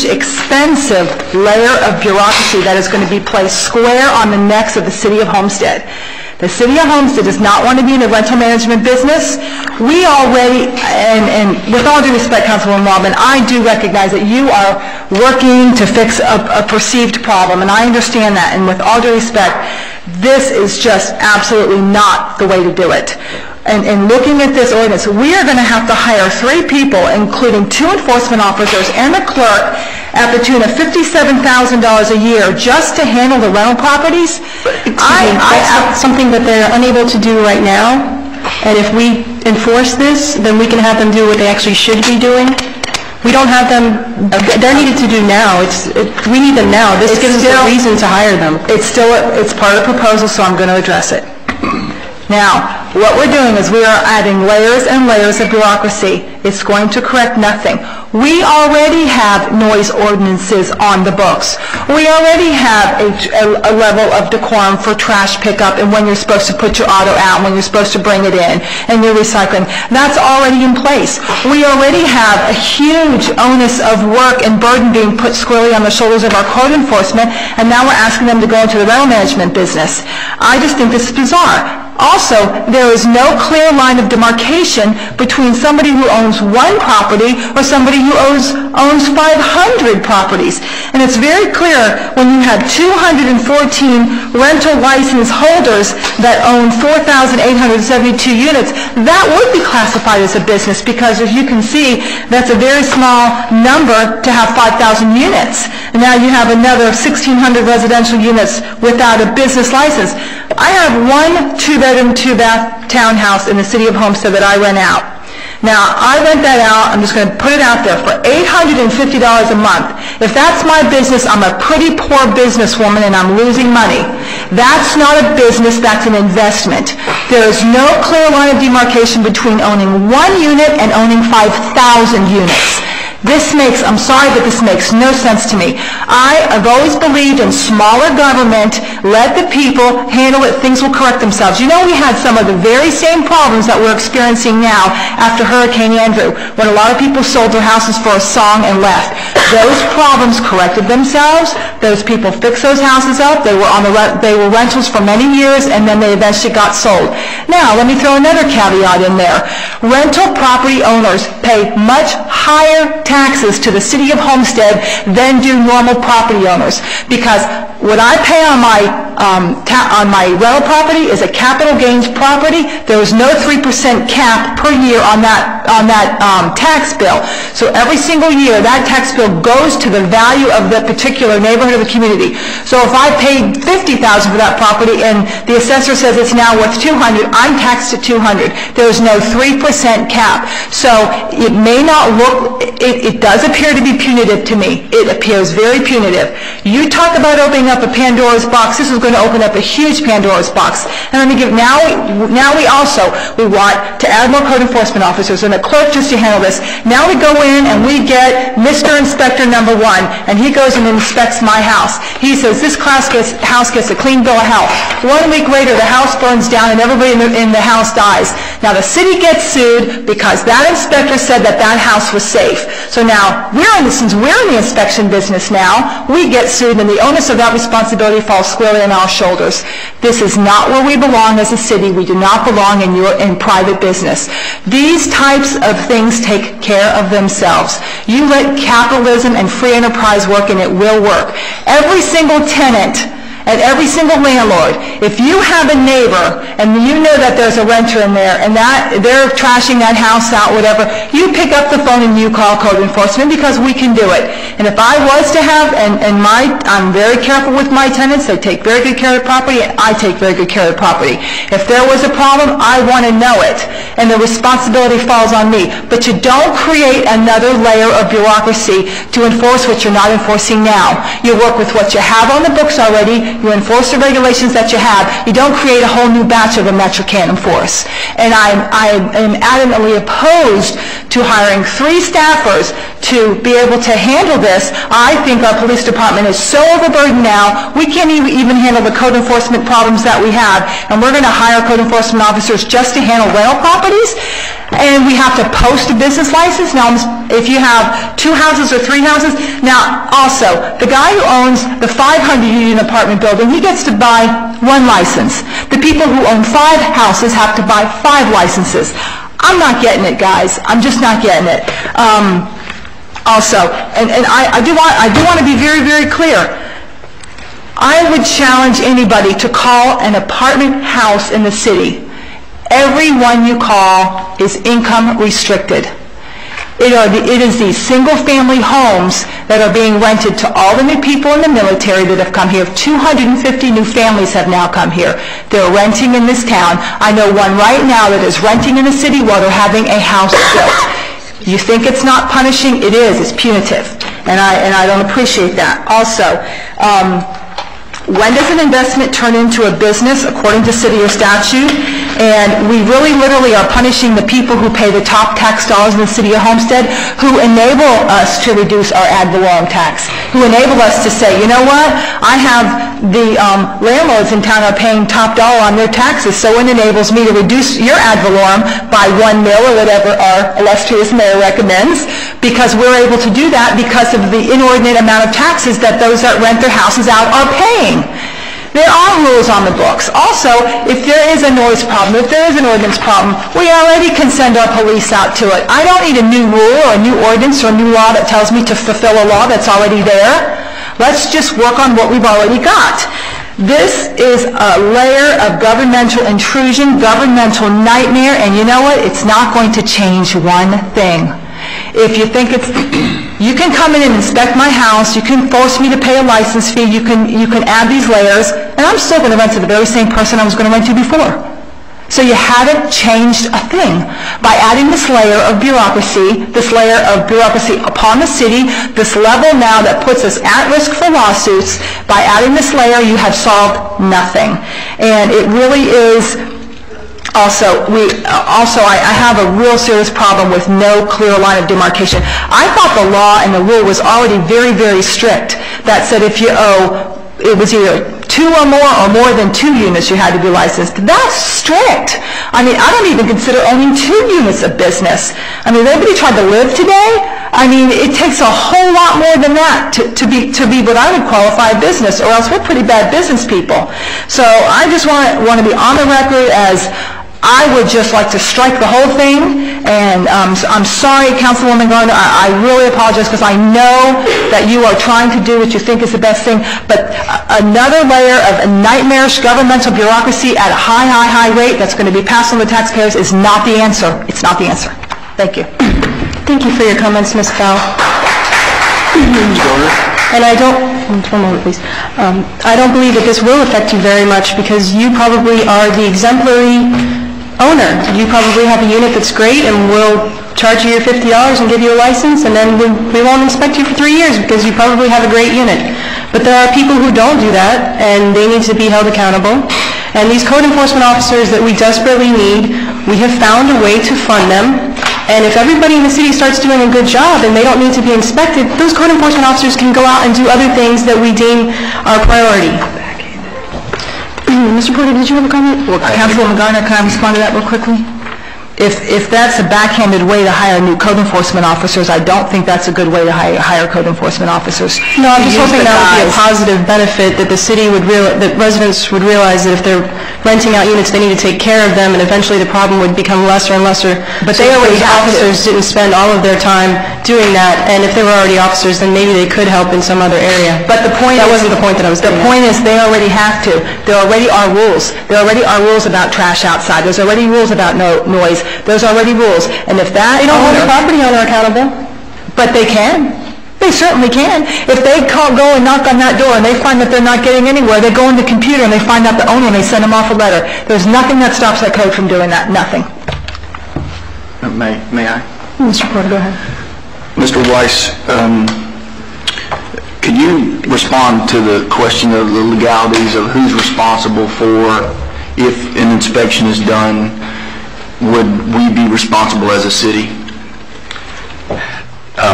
expensive layer of bureaucracy that is going to be placed square on the necks of the city of Homestead. The city of Homestead does not want to be in the rental management business. We already, and with all due respect, Councilwoman Waldman, I do recognize that you are working to fix a perceived problem, and I understand that. And with all due respect, this is just absolutely not the way to do it. And looking at this ordinance, we are going to have to hire 3 people, including 2 enforcement officers and a clerk, at the tune of $57,000 a year just to handle the rental properties. That's something that they're unable to do right now, and if we enforce this, then we can have them do what they actually should be doing. We don't have them, they're needed to do now. We need them now. This gives us a reason to hire them. It's part of the proposal, so I'm going to address it. Now, what we're doing is we are adding layers and layers of bureaucracy. It's going to correct nothing. We already have noise ordinances on the books. We already have a level of decorum for trash pickup and when you're supposed to put your auto out, when you're supposed to bring it in, and your recycling. That's already in place. We already have a huge onus of work and burden being put squarely on the shoulders of our code enforcement, and now we're asking them to go into the rental management business. I just think this is bizarre. Also, there is no clear line of demarcation between somebody who owns 1 property or somebody who owns 500 properties. And it's very clear when you have 214 rental license holders that own 4,872 units, that would be classified as a business because, as you can see, that's a very small number to have 5,000 units. And now you have another 1,600 residential units without a business license. I have 1 2-bedroom, 2-bath townhouse in the city of Homestead that I rent out. Now, I rent that out, I'm just going to put it out there, for $850 a month. If that's my business, I'm a pretty poor businesswoman and I'm losing money. That's not a business, that's an investment. There is no clear line of demarcation between owning 1 unit and owning 5,000 units. I'm sorry, but this makes no sense to me. I've always believed in smaller government. Let the people handle it. Things will correct themselves. You know, we had some of the very same problems that we're experiencing now after Hurricane Andrew, when a lot of people sold their houses for a song and left. Those problems corrected themselves. Those people fixed those houses up. They were rentals for many years, and then they eventually got sold. Now, let me throw another caveat in there. Rental property owners pay much higher taxes to the city of Homestead than do normal property owners, because what I pay on my on my rental property is a capital gains property. There is no 3% cap per year on that tax bill. So every single year, that tax bill goes to the value of the particular neighborhood of the community. So if I paid $50,000 for that property and the assessor says it's now worth $200, I'm taxed at $200. There is no 3% cap. So it may not look, it does appear to be punitive to me. It appears very punitive. You talk about opening up a Pandora's box. This is going to open up a huge Pandora's box. And let me give, now we want to add more code enforcement officers and a clerk just to handle this. Now we go in and we get Mr. Inspector number 1, and he goes and inspects my house. He says, this house gets a clean bill of health. 1 week later, the house burns down and everybody in the house dies. Now the city gets sued because that inspector said that house was safe. So now, since we're in the inspection business now, we get sued and the onus of that responsibility falls squarely on our shoulders. This is not where we belong as a city. We do not belong in private business. These types of things take care of themselves. You let capitalism and free enterprise work and it will work. Every single tenant and every single landlord, if you have a neighbor and you know that there's a renter in there and that they're trashing that house out, whatever, you pick up the phone and you call code enforcement because we can do it. And if I was to have, I'm very careful with my tenants, they take very good care of the property, and I take very good care of the property. If there was a problem, I want to know it, and the responsibility falls on me. But you don't create another layer of bureaucracy to enforce what you're not enforcing now. You work with what you have on the books already. You enforce the regulations that you have. You don't create a whole new batch of them that you can't enforce. And I am adamantly opposed to hiring 3 staffers to be able to handle this. I think our police department is so overburdened now, we can't even handle the code enforcement problems that we have. And we're going to hire code enforcement officers just to handle rental properties. And we have to post a business license. Now, if you have 2 houses or 3 houses, now also, the guy who owns the 500-unit apartment building, he gets to buy 1 license. The people who own 5 houses have to buy 5 licenses. I'm not getting it, guys. I'm just not getting it. Also, and I do want to be very, very clear. I would challenge anybody to call an apartment house in the city. Every one you call is income restricted. It is these single-family homes that are being rented to all the new people in the military that have come here. 250 new families have now come here. They're renting in this town. I know one right now that is renting in the city while they're having a house built. You think it's not punishing? It is. It's punitive. And I don't appreciate that. Also, when does an investment turn into a business according to city or statute? And we really literally are punishing the people who pay the top tax dollars in the city of Homestead, who enable us to reduce our ad valorem tax, who enable us to say, you know what, I have the landlords in town are paying top dollar on their taxes, so it enables me to reduce your ad valorem by $1 mil or whatever our illustrious mayor recommends, because we're able to do that because of the inordinate amount of taxes that those that rent their houses out are paying. There are rules on the books. Also, if there is a noise problem, if there is an ordinance problem, we already can send our police out to it. I don't need a new rule or a new ordinance or a new law that tells me to fulfill a law that's already there. Let's just work on what we've already got. This is a layer of governmental intrusion, governmental nightmare, and you know what? It's not going to change one thing. If you think you can come in and inspect my house, you can force me to pay a license fee, you can add these layers, and I'm still going to rent to the very same person I was going to rent to before. So you haven't changed a thing. By adding this layer of bureaucracy upon the city, this level now that puts us at risk for lawsuits, by adding this layer, you have solved nothing. And it really is. Also, I have a real serious problem with no clear line of demarcation. I thought the law and the rule was already very, very strict that said if you owe, it was either 2 or more than 2 units you had to be licensed. That's strict. I mean, I don't even consider owning 2 units a business. I mean, everybody tried to live today. I mean, it takes a whole lot more than that to be what I would qualify a business, or else we're pretty bad business people. So I just want to be on the record as I would just like to strike the whole thing, and I'm sorry, Councilwoman Gardner, I really apologize, because I know that you are trying to do what you think is the best thing, but another layer of nightmarish governmental bureaucracy at a high rate that's going to be passed on the taxpayers is not the answer. It's not the answer. Thank you. Thank you for your comments, Ms. Fowl. And I don't, one moment please, I don't believe that this will affect you very much because you probably are the exemplary owner. You probably have a unit that's great and we'll charge you your $50 and give you a license, and then we won't inspect you for 3 years because you probably have a great unit. But there are people who don't do that, and they need to be held accountable. And these code enforcement officers that we desperately need, we have found a way to fund them. And if everybody in the city starts doing a good job and they don't need to be inspected, those code enforcement officers can go out and do other things that we deem our priority. Mr. Porter, did you have a comment? Well, Councilwoman Gardner, can I respond to that real quickly? If that's a backhanded way to hire new code enforcement officers, I don't think that's a good way to hire code enforcement officers. No, I'm just hoping that would be a positive benefit, that the city would that residents would realize that if they're renting out units, they need to take care of them, and eventually the problem would become lesser and lesser. But they already have to. Officers didn't spend all of their time doing that, and if they were already officers, then maybe they could help in some other area. But the point that is, wasn't the point that I was getting at. The point is they already have to. There already are rules. There already are rules about trash outside. There's already rules about noise. There's already rules. And if that they don't hold the property owner accountable. But they can. They certainly can. If they go and knock on that door and they find that they're not getting anywhere, they go on the computer and they find out the owner and they send them off a letter. There's nothing that stops that code from doing that. Nothing. May I? Mr. Porter, go ahead. Mr. Weiss, could you respond to the question of the legalities of who's responsible for, if an inspection is done, would we be responsible as a city?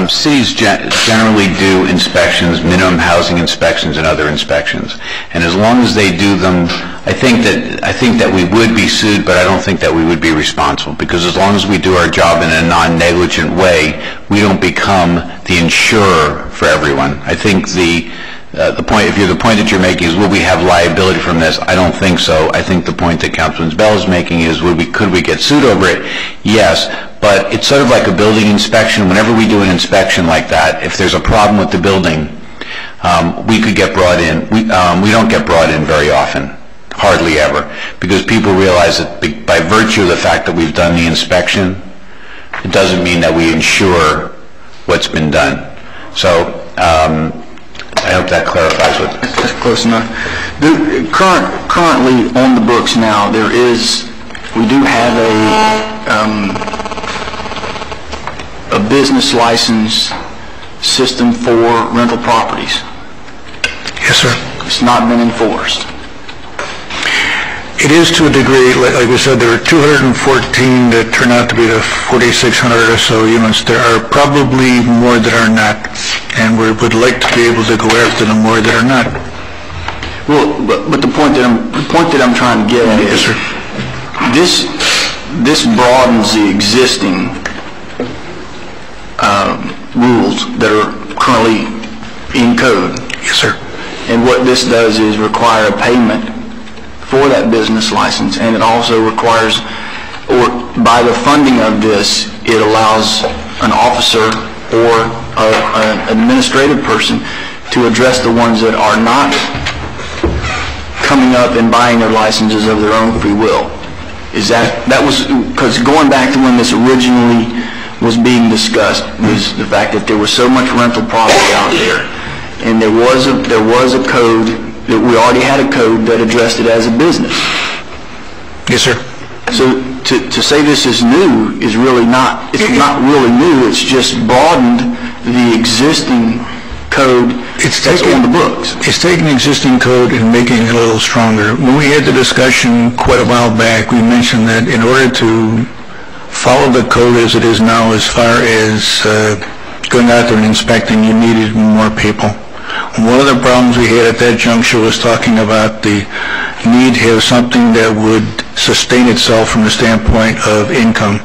Cities generally do inspections, minimum housing inspections and other inspections. And as long as they do them, I think that we would be sued, but I don't think that we would be responsible, because as long as we do our job in a non-negligent way, we don't become the insurer for everyone. I think the point that you're making is, will we have liability from this? I don't think so. I think the point that Councilman Bell is making is, could we get sued over it? Yes, but it's sort of like a building inspection. Whenever we do an inspection like that, if there's a problem with the building, we could get brought in. We don't get brought in very often, hardly ever, because people realize that by virtue of the fact that we've done the inspection, it doesn't mean that we insure what's been done. So I hope that clarifies what... That's close enough. Currently on the books now, we do have a business license system for rental properties. Yes, sir. It's not been enforced. It is to a degree. Like we said, there are 214 that turn out to be the 4,600 or so units. There are probably more that are not, and we would like to be able to go after the more that are not. Well, but the point that I'm trying to get at is, this broadens the existing rules that are currently in code. Yes, sir. And what this does is require a payment for that business license, and it also requires, or by the funding of this, it allows an officer or an administrative person to address the ones that are not coming up and buying their licenses of their own free will. That was, because going back to when this originally was being discussed, was the fact that there was so much rental property out there, and there was a code, that we already had a code that addressed it as a business. Yes, sir. So to say this is new is really not, it's not really new, it's just broadened the existing code that's on the books. It's taking existing code and making it a little stronger. When we had the discussion quite a while back, we mentioned that in order to follow the code as it is now, as far as going out there and inspecting, you needed more people. One of the problems we had at that juncture was talking about the need to have something that would sustain itself from the standpoint of income.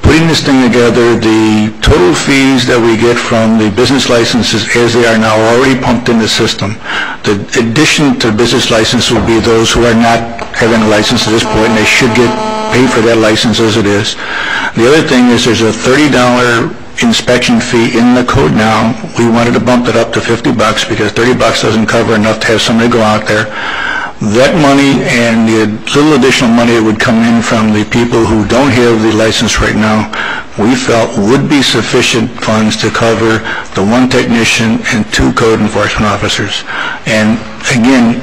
Putting this thing together, the total fees that we get from the business licenses as they are now are already pumped in the system. The addition to business license will be those who are not having a license at this point, and they should get pay for that license as it is. The other thing is there's a $30 inspection fee in the code now. We wanted to bump it up to $50 because $30 doesn't cover enough to have somebody go out there. That money and the little additional money that would come in from the people who don't have the license right now, we felt would be sufficient funds to cover the 1 technician and 2 code enforcement officers. And again,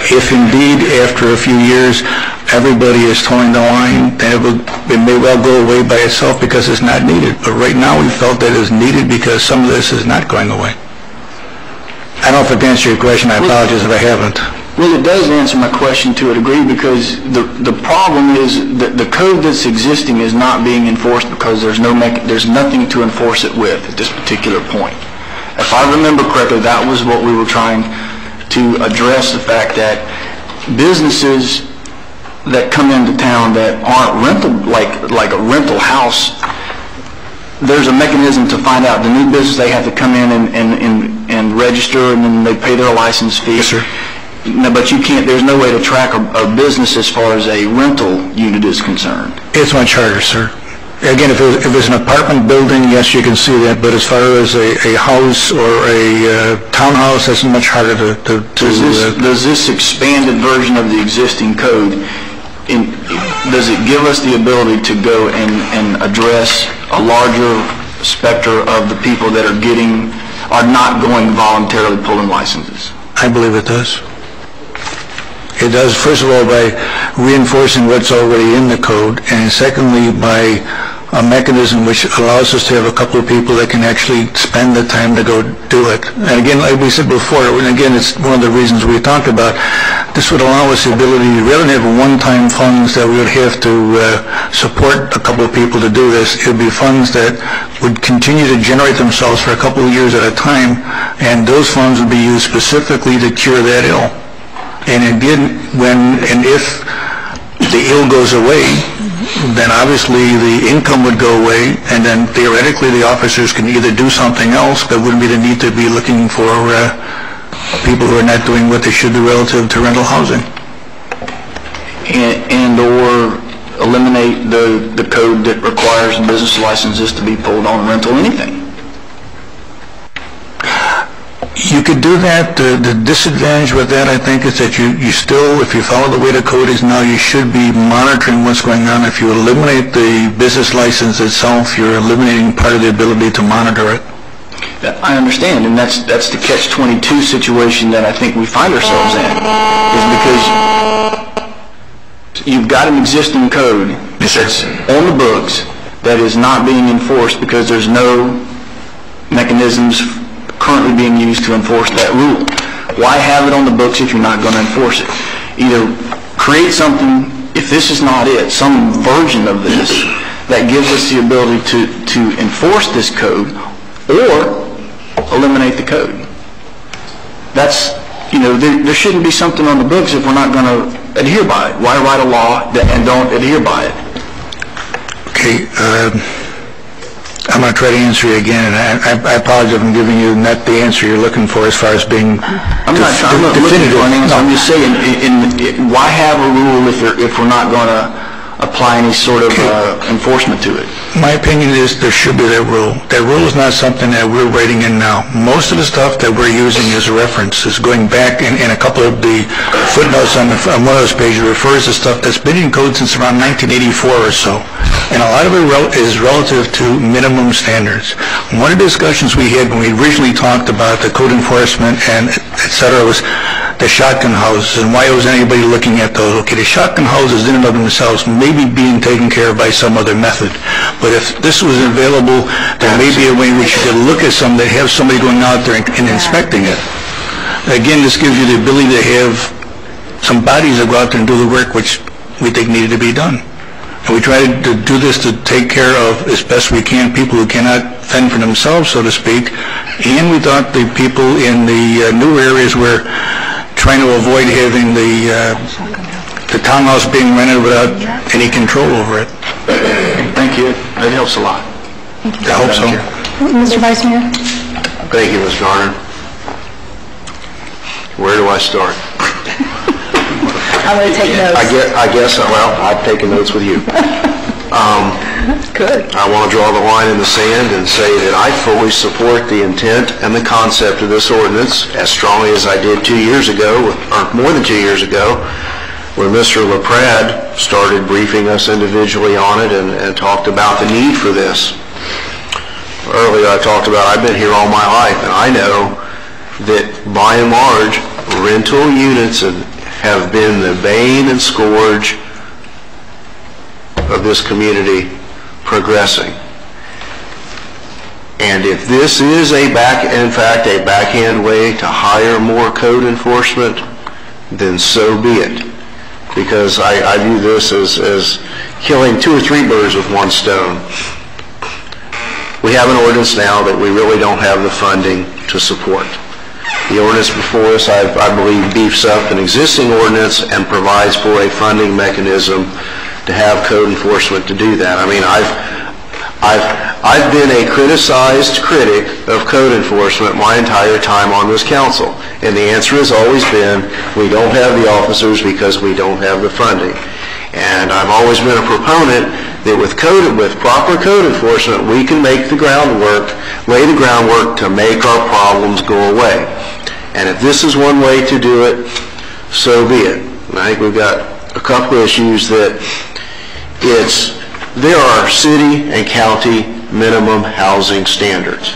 if indeed after a few years everybody is towing the line, then it may well go away by itself because it's not needed. But right now we felt that it is needed because some of this is not going away. I don't know if I've answered your question. I apologize if I haven't. Well, it does answer my question to a degree because the problem is that the code that's existing is not being enforced because there's nothing to enforce it with at this particular point. If I remember correctly, that was what we were trying to address, the fact that businesses that come into town that aren't rental, like a rental house, there's a mechanism to find out the new business. They have to come in and register, and then they pay their license fee. Yes, sir. No, but you can't, there's no way to track a business as far as a rental unit is concerned. It's much harder, sir. Again, if it's an apartment building, yes, you can see that, but as far as a house or a townhouse, that's much harder to Does this expanded version of the existing code, does it give us the ability to go and address a larger spectrum of the people that are not going voluntarily pulling licenses? I believe it does. It does, first of all, by reinforcing what's already in the code, and secondly, by a mechanism which allows us to have a couple of people that can actually spend the time to go do it. And again, like we said before, and again, it's one of the reasons we talked about, this would allow us the ability, rather than have one-time funds that we would have to support a couple of people to do this, it would be funds that would continue to generate themselves for a couple of years at a time, and those funds would be used specifically to cure that ill. And again, when and if the ill goes away, then obviously the income would go away, and then theoretically the officers can either do something else, but wouldn't be the need to be looking for people who are not doing what they should do relative to rental housing. And or eliminate the code that requires business licenses to be pulled on rental anything. You could do that. The disadvantage with that, I think, is that you still, if you follow the way the code is now, you should be monitoring what's going on. If you eliminate the business license itself, you're eliminating part of the ability to monitor it. I understand, and that's the catch-22 situation that I think we find ourselves in, is because you've got an existing code that's on the books that is not being enforced because there's no mechanisms currently being used to enforce that rule. Why have it on the books if you're not going to enforce it? Either create something, if this is not it, some version of this that gives us the ability to enforce this code, or eliminate the code. That's, there shouldn't be something on the books if we're not going to adhere by it. Why write a law and don't adhere by it? Okay, I'm going to try to answer you again, and I apologize if I'm giving you not the answer you're looking for as far as being I'm not looking for an answer. I'm just saying, why have a rule if we're not going to apply any sort of enforcement to it? My opinion is there should be that rule. That rule is not something that we're writing in now. Most of the stuff that we're using as a reference is going back in a couple of the footnotes on one of those pages refers to stuff that's been in code since around 1984 or so. And a lot of it is relative to minimum standards. One of the discussions we had when we originally talked about the code enforcement and et cetera was the shotgun houses and why was anybody looking at those. Okay, the shotgun houses in and of themselves may be being taken care of by some other method. But if this was available, there may be a way in which you could look at some that have somebody going out there and inspecting it. Again, this gives you the ability to have some bodies that go out there and do the work which we think needed to be done. And we try to do this to take care of, as best we can, people who cannot fend for themselves, so to speak. And we thought the people in the newer areas were trying to avoid having the townhouse being rented without any control over it. Thank you. That helps a lot. I hope so. Mr. Vice Mayor? Thank you, Ms. Garner. Where do I start? I'm going to take notes. I guess, well, I've taken notes with you. Good. I want to draw the line in the sand and say that I fully support the intent and the concept of this ordinance as strongly as I did 2 years ago, or more than 2 years ago, when Mr. LaPrade started briefing us individually on it and talked about the need for this. Earlier I talked about I've been here all my life, and I know that by and large rental units have been the bane and scourge of this community progressing. And if this is in fact a backhand way to hire more code enforcement, then so be it. Because I view this as killing 2 or 3 birds with one stone. We have an ordinance now that we really don't have the funding to support. The ordinance before us, I believe, beefs up an existing ordinance and provides for a funding mechanism to have code enforcement to do that. I mean, I've been a criticized critic of code enforcement my entire time on this council, and the answer has always been we don't have the officers because we don't have the funding. And I've always been a proponent that with proper code enforcement, we can make the groundwork, lay the groundwork to make our problems go away. And if this is one way to do it, so be it. And I think we've got a couple of issues that there are city and county minimum housing standards.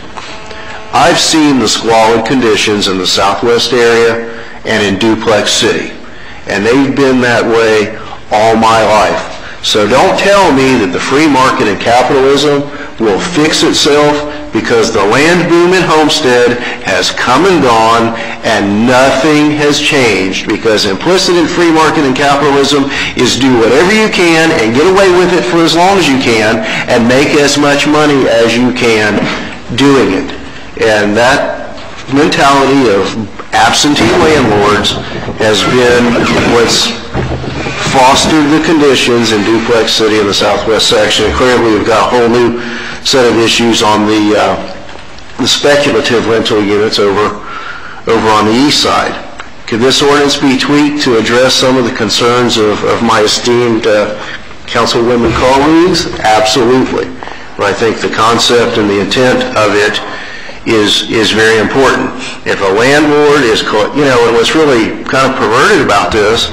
I've seen the squalid conditions in the Southwest area and in Duplex City, and they've been that way all my life. So don't tell me that the free market and capitalism will fix itself because the land boom in Homestead has come and gone and nothing has changed, because implicit in free market and capitalism is do whatever you can and get away with it for as long as you can and make as much money as you can doing it. And that mentality of absentee landlords has been what's fostered the conditions in Duplex City in the Southwest section. And clearly we've got a whole new set of issues on the speculative rental units over on the east side. Could this ordinance be tweaked to address some of the concerns of my esteemed councilwomen colleagues? Absolutely. But I think the concept and the intent of it is very important. If a landlord is, and what's really kind of perverted about this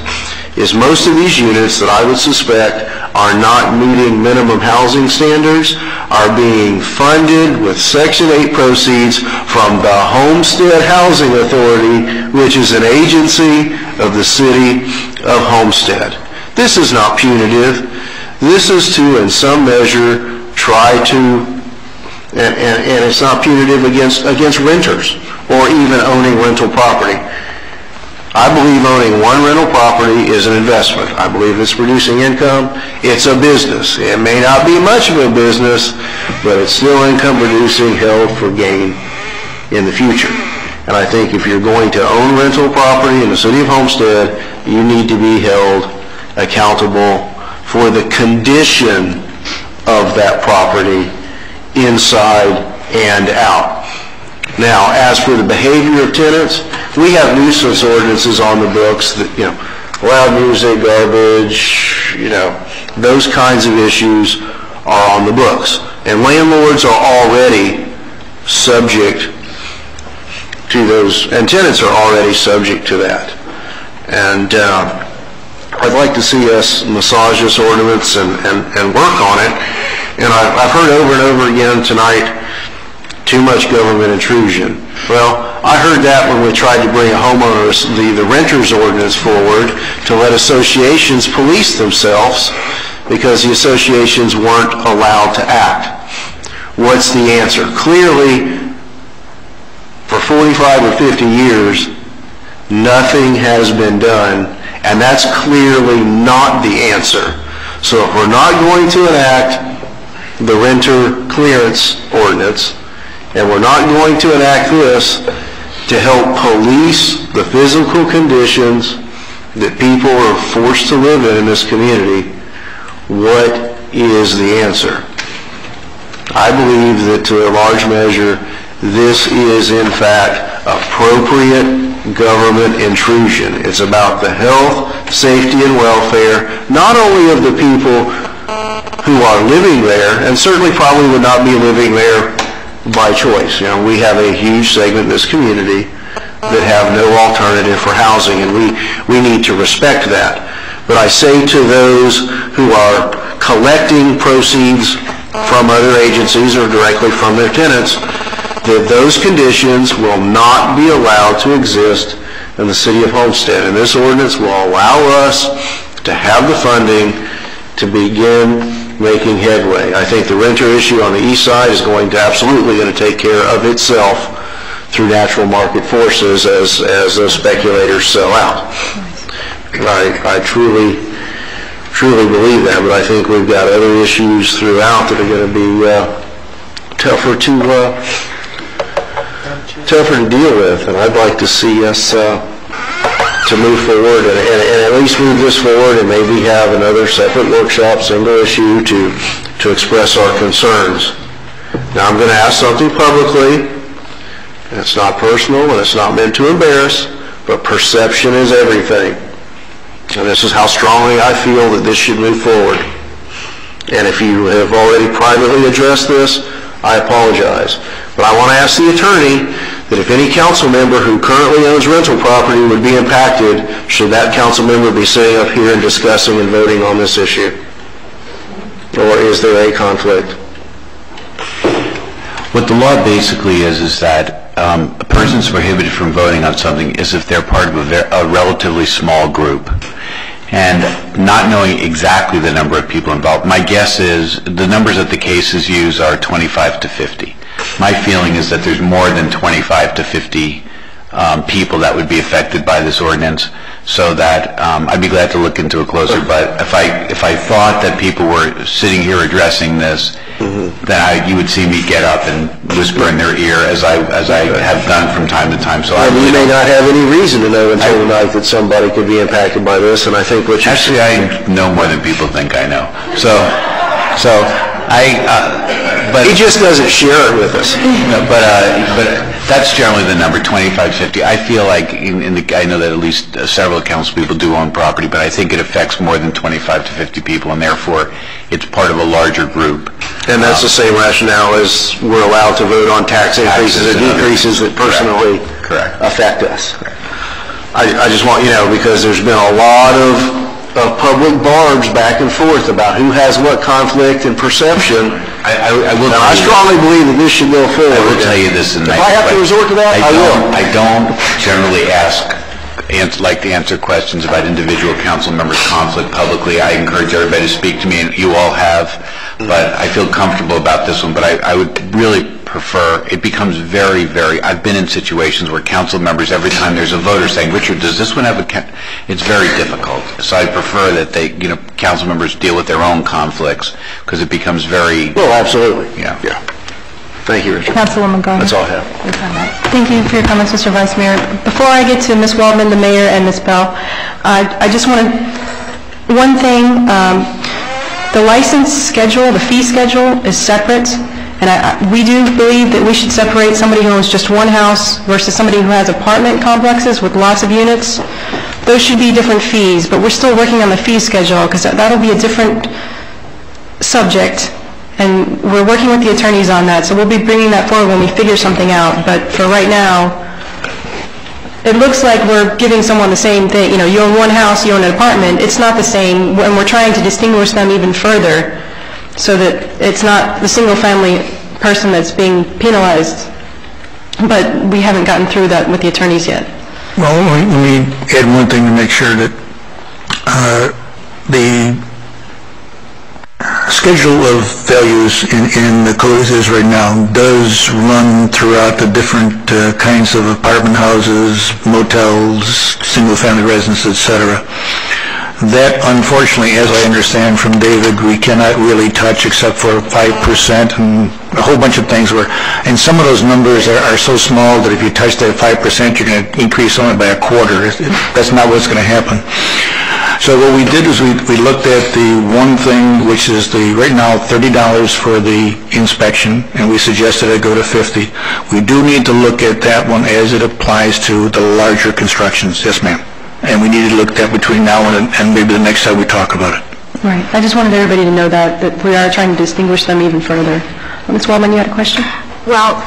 is most of these units that I would suspect are not meeting minimum housing standards are being funded with Section 8 proceeds from the Homestead Housing Authority, which is an agency of the city of Homestead. This is not punitive. This is to, in some measure, try to, and it's not punitive against renters or even owning rental property. I believe owning one rental property is an investment. I believe it's producing income. It's a business. It may not be much of a business, but it's still income producing, held for gain in the future. And I think if you're going to own rental property in the city of Homestead, you need to be held accountable for the condition of that property inside and out. Now, as for the behavior of tenants, we have nuisance ordinances on the books that, loud music, garbage, those kinds of issues are on the books. And landlords are already subject to those, and tenants are already subject to that. And I'd like to see us massage this ordinance and work on it. And I've heard over and over again tonight, too much government intrusion. Well, I heard that when we tried to bring the renters ordinance forward to let associations police themselves because the associations weren't allowed to act. What's the answer? Clearly, for 45 or 50 years, nothing has been done, and that's clearly not the answer. So if we're not going to enact the renter clearance ordinance, and we're not going to enact this to help police the physical conditions that people are forced to live in this community, what is the answer? I believe that to a large measure, this is in fact appropriate government intrusion. It's about the health, safety, and welfare, not only of the people who are living there, and certainly probably would not be living there by choice. You know, we have a huge segment in this community that have no alternative for housing, and we need to respect that. But I say to those who are collecting proceeds from other agencies or directly from their tenants, that those conditions will not be allowed to exist in the city of Homestead. And this ordinance will allow us to have the funding to begin making headway. I think the renter issue on the east side is absolutely going to take care of itself through natural market forces as those speculators sell out. I truly believe that, but I think we've got other issues throughout that are going to be tougher to deal with, and I'd like to see us to move forward and at least move this forward and maybe have another separate workshop, single issue to express our concerns. Now I'm going to ask something publicly, and it's not personal and it's not meant to embarrass, but perception is everything. And this is how strongly I feel that this should move forward. And if you have already privately addressed this, I apologize. But I want to ask the attorney that if any council member who currently owns rental property would be impacted, should that council member be sitting up here and discussing and voting on this issue? Or is there a conflict? What the law basically is that a person's prohibited from voting on something is if they're part of a relatively small group. And not knowing exactly the number of people involved, my guess is the numbers that the cases use are 25 to 50. My feeling is that there's more than 25 to 50 people that would be affected by this ordinance, so that I'd be glad to look into it closer. But if I thought that people were sitting here addressing this, then you would see me get up and whisper in their ear as I have done from time to time. So you may not have any reason to know until tonight that somebody could be impacted by this, and I think what you actually I know more than people think I know. But he just doesn't share it with us. No, but that's generally the number, 25, 50. I feel like I know that at least several council people do own property, but I think it affects more than 25 to 50 people, and therefore it's part of a larger group. And that's the same rationale as we're allowed to vote on tax increases and decreases that personally affect us. I just want, because there's been a lot of public barbs back and forth about who has what conflict and perception. I strongly believe that this should go forward. I will tell you this. If I have to resort to that, I will. I don't generally like to answer questions about individual council members' conflict publicly. I encourage everybody to speak to me, and you all have, but I feel comfortable about this one. But I would really prefer, it becomes very, very, I've been in situations where council members, every time there's a voter saying, Richard, does this one have it's very difficult. So I prefer that council members deal with their own conflicts, because it becomes very... Well, absolutely. Yeah. Thank you, Richard. Councilwoman Garner. That's all I have. Thank you for your comments, Mr. Vice Mayor. Before I get to Ms. Waldman, the mayor, and Ms. Bell, I just want to, one thing, the license schedule, the fee schedule is separate, and we do believe that we should separate somebody who owns just one house versus somebody who has apartment complexes with lots of units. Those should be different fees, but we're still working on the fee schedule, because that'll be a different subject. And we're working with the attorneys on that, so we'll be bringing that forward when we figure something out. But for right now, it looks like we're giving someone the same thing. You own one house, you own an apartment. It's not the same, and we're trying to distinguish them even further so that it's not the single-family person that's being penalized. But we haven't gotten through that with the attorneys yet. Well, let me add one thing to make sure that the schedule of values in the code as is right now does run throughout the different kinds of apartment houses, motels, single-family residences, etc. That, unfortunately, as I understand from David, we cannot really touch except for 5% and a whole bunch of things and some of those numbers are so small that if you touch that 5%, you're going to increase only by a quarter. That's not what's going to happen. So what we did is we looked at the one thing, which is right now $30 for the inspection, and we suggested it go to $50. We do need to look at that one as it applies to the larger constructions. Yes, ma'am. And we need to look at that between now and maybe the next time we talk about it. Right. I just wanted everybody to know that we are trying to distinguish them even further. Ms. Waldman, you had a question? Well,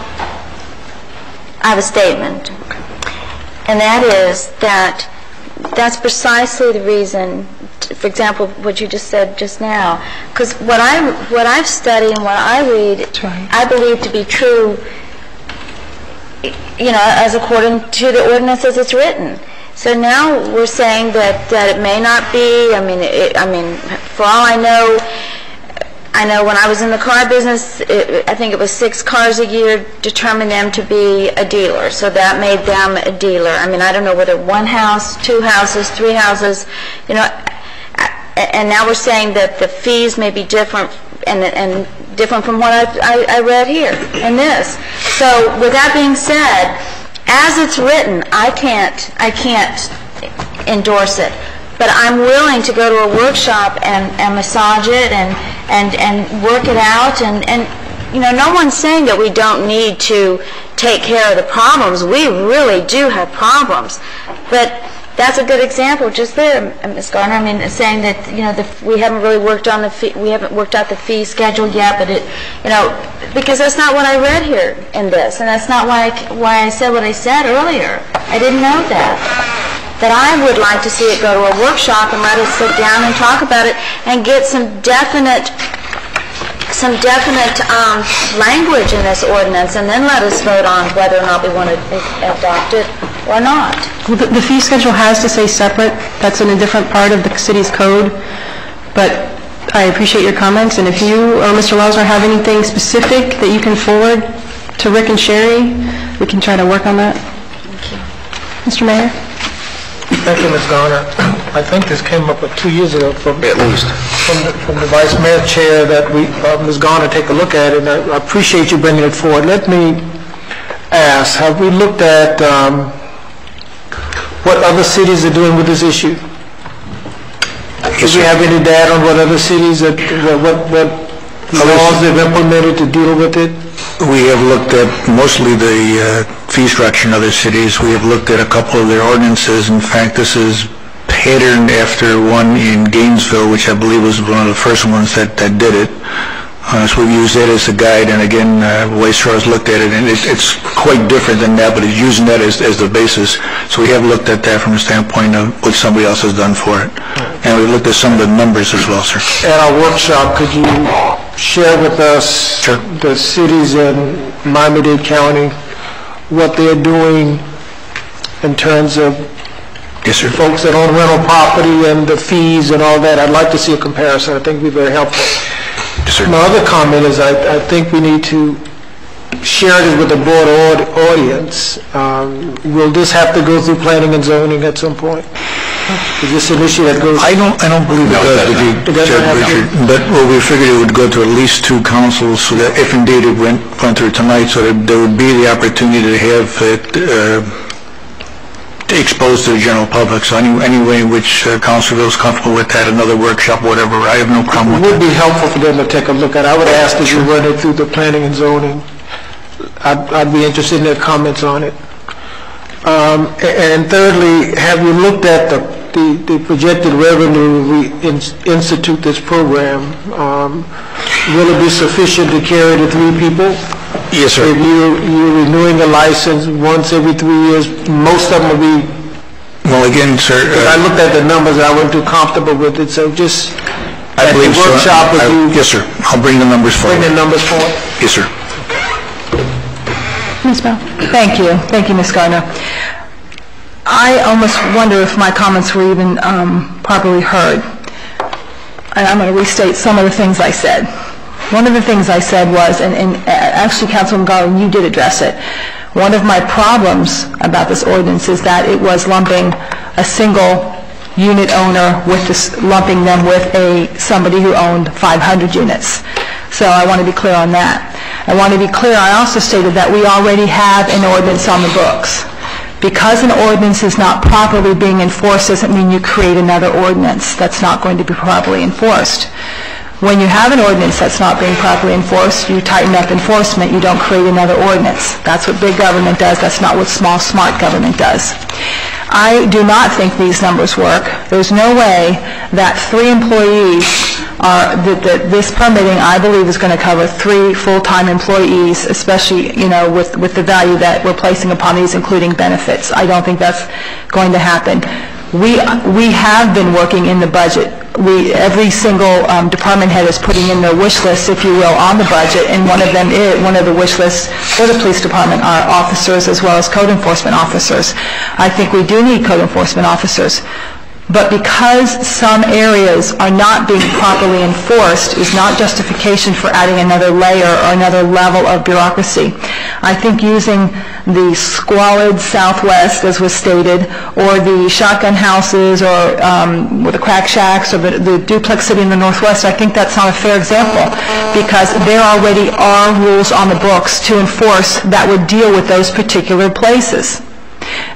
I have a statement, and that is that that's precisely the reason, for example, what you just said just now, because what I've studied and what I read, I believe to be true, as according to the ordinance as it's written. So now we're saying that it may not be. I mean, for all I know when I was in the car business, I think it was 6 cars a year determined them to be a dealer. So that made them a dealer. I mean, I don't know whether 1 house, 2 houses, 3 houses, and now we're saying that the fees may be different and different from what I read here in this. So with that being said, as it's written, I can't endorse it. But I'm willing to go to a workshop and massage it and work it out. And no one's saying that we don't need to take care of the problems. We really do have problems. But that's a good example just there, Ms. Garner. I mean, saying that we haven't really worked on we haven't worked out the fee schedule yet. But because that's not what I read here in this, and that's not why I said what I said earlier. I didn't know that. That I would like to see it go to a workshop and let us sit down and talk about it and get some definite language in this ordinance, and then let us vote on whether or not we want to adopt it or not. Well, the fee schedule has to say separate. That's in a different part of the city's code. But I appreciate your comments, and if you or Mr. Lausner have anything specific that you can forward to Rick and Sherry, we can try to work on that. Thank you. Mr. Mayor? Thank you, Ms. Garner. I think this came up 2 years ago from the Vice Mayor Chair that Ms. Garner take a look at it, and I appreciate you bringing it forward. Let me ask, have we looked at what other cities are doing with this issue? Do we have any data on what other cities, what laws they've implemented to deal with it? We have looked at mostly the fee structure in other cities. We have looked at a couple of their ordinances. In fact, this is patterned after one in Gainesville, which I believe was one of the first ones that did it. So we've used that as a guide, and again, Waystar has looked at it, and it's quite different than that, but it's using that as the basis. So we have looked at that from the standpoint of what somebody else has done for it. And we looked at some of the numbers as well, sir. At our workshop, could you share with us the cities in Miami-Dade County, what they're doing in terms of folks that own rental property and the fees and all that? I'd like to see a comparison. I think it would be very helpful. My other comment is I think we need to share it with a broad audience. Will this have to go through planning and zoning at some point? Is this an issue that goes? I don't believe it does, Richard. But we figured it would go to at least 2 councils, so that if indeed it went through tonight, so that there would be the opportunity to have it exposed to the general public. So any way in which council feels comfortable with that, another workshop, whatever, I have no problem with that. It would be helpful for them to take a look at it. I would ask that you run it through the planning and zoning. I'd be interested in their comments on it. And thirdly, have you looked at the projected revenue we institute this program? Will it be sufficient to carry the 3 people? Yes, sir. If you're renewing a license once every 3 years, most of them will be... Well, again, sir... I looked at the numbers and I wasn't too comfortable with it, so just... I believe so. Workshop with you... Yes, sir. I'll bring the numbers forward. Bring the numbers forward? Yes, sir. Ms. Bell? Thank you. Thank you, Ms. Garner. I almost wonder if my comments were even properly heard. And I'm going to restate some of the things I said. One of the things I said was, and actually, Councilman Garland, you did address it, one of my problems about this ordinance is that it was lumping a single unit owner with lumping them with somebody who owned 500 units. So I want to be clear on that. I want to be clear, I also stated that we already have an ordinance on the books Because an ordinance is not properly being enforced doesn't mean you create another ordinance that's not going to be properly enforced. When you have an ordinance that's not being properly enforced, you tighten up enforcement, you don't create another ordinance. That's what big government does, that's not what small, smart government does. I do not think these numbers work. There's no way that 3 employees that this permitting, I believe, is going to cover 3 full-time employees, especially, with the value that we're placing upon these, including benefits. I don't think that's going to happen. We have been working in the budget. Every single department head is putting in their wish list, if you will, on the budget, and one of the wish lists for the police department are officers as well as code enforcement officers. I think we do need code enforcement officers. But because some areas are not being properly enforced is not justification for adding another layer or another level of bureaucracy. I think using the squalid Southwest, as was stated, or the shotgun houses, or the crack shacks, or the duplex city in the Northwest, I think that's not a fair example, because there already are rules on the books to enforce that would deal with those particular places.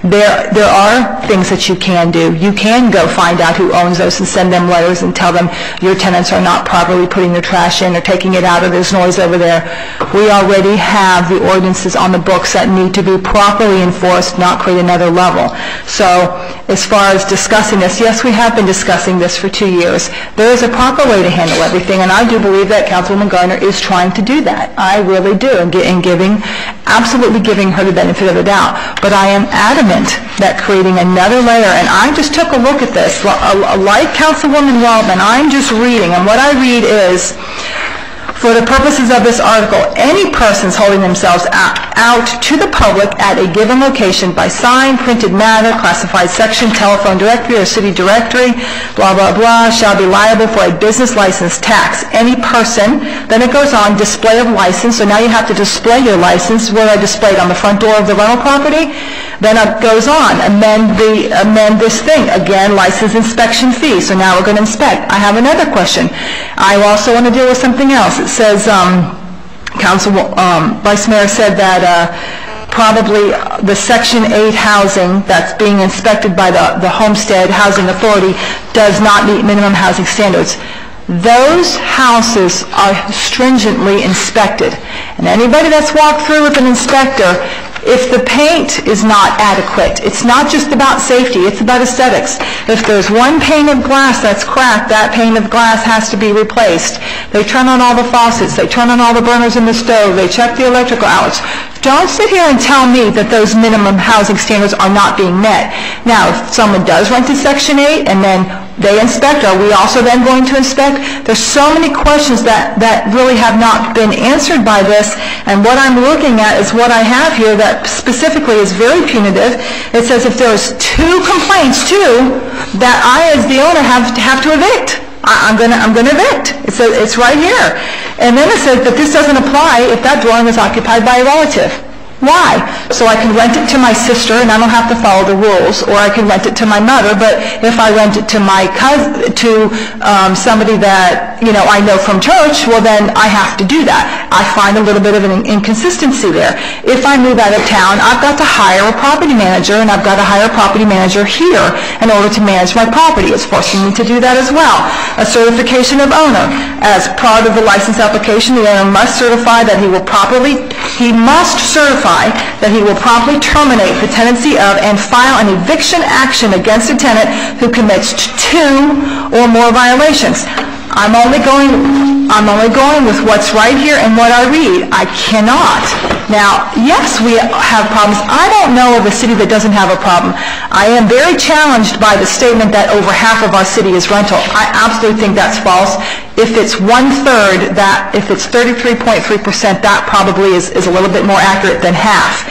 There are things that you can do. You can go find out who owns those and send them letters and tell them your tenants are not properly putting their trash in or taking it out, or there's noise over there. We already have the ordinances on the books that need to be properly enforced, not create another level. So as far as discussing this, yes, we have been discussing this for 2 years. There is a proper way to handle everything, and I do believe that Councilwoman Garner is trying to do that. I really do, and absolutely giving her the benefit of the doubt. But I am adamant that creating another layer, and I just took a look at this, like Councilwoman Waldman, I'm just reading, and what I read is, for the purposes of this article, any persons holding themselves out to the public at a given location by sign, printed matter, classified section, telephone directory, or city directory, blah, blah, blah, shall be liable for a business license tax. Any person, then it goes on, display of license, so now you have to display your license. Where I displayed on the front door of the rental property? Then it goes on, amend this thing. Again, license inspection fee, so now we're going to inspect. I have another question. I also want to deal with something else. It says, Vice Mayor said that probably the Section 8 housing that's being inspected by the Homestead Housing Authority does not meet minimum housing standards. Those houses are stringently inspected. And anybody that's walked through with an inspector, if the paint is not adequate, it's not just about safety, it's about aesthetics. If there's one pane of glass that's cracked, that pane of glass has to be replaced. They turn on all the faucets, they turn on all the burners in the stove, they check the electrical outlets. Don't sit here and tell me that those minimum housing standards are not being met. Now, if someone does rent to Section 8 and then they inspect, are we also then going to inspect? There's so many questions that really have not been answered by this, and what I'm looking at is what I have here that specifically is very punitive. It says if there's 2 complaints, that I as the owner have to evict. I'm going to evict. It's right here. And then it says that this doesn't apply if that dwelling is occupied by a relative. Why? So I can rent it to my sister and I don't have to follow the rules, or I can rent it to my mother, but if I rent it to my cousin, to somebody that, I know from church, well then I have to do that. I find a little bit of an inconsistency there. If I move out of town, I've got to hire a property manager, and I've got to hire a property manager here in order to manage my property. It's forcing me to do that as well. A certification of owner. As part of the license application, the owner must certify that he must certify that he will promptly terminate the tenancy of and file an eviction action against a tenant who commits 2 or more violations. I'm only going with what's right here and what I read. I cannot. Now, yes, we have problems. I don't know of a city that doesn't have a problem. I am very challenged by the statement that over half of our city is rental. I absolutely think that's false. If it's 1/3, if it's 33.3%, that probably is a little bit more accurate than half.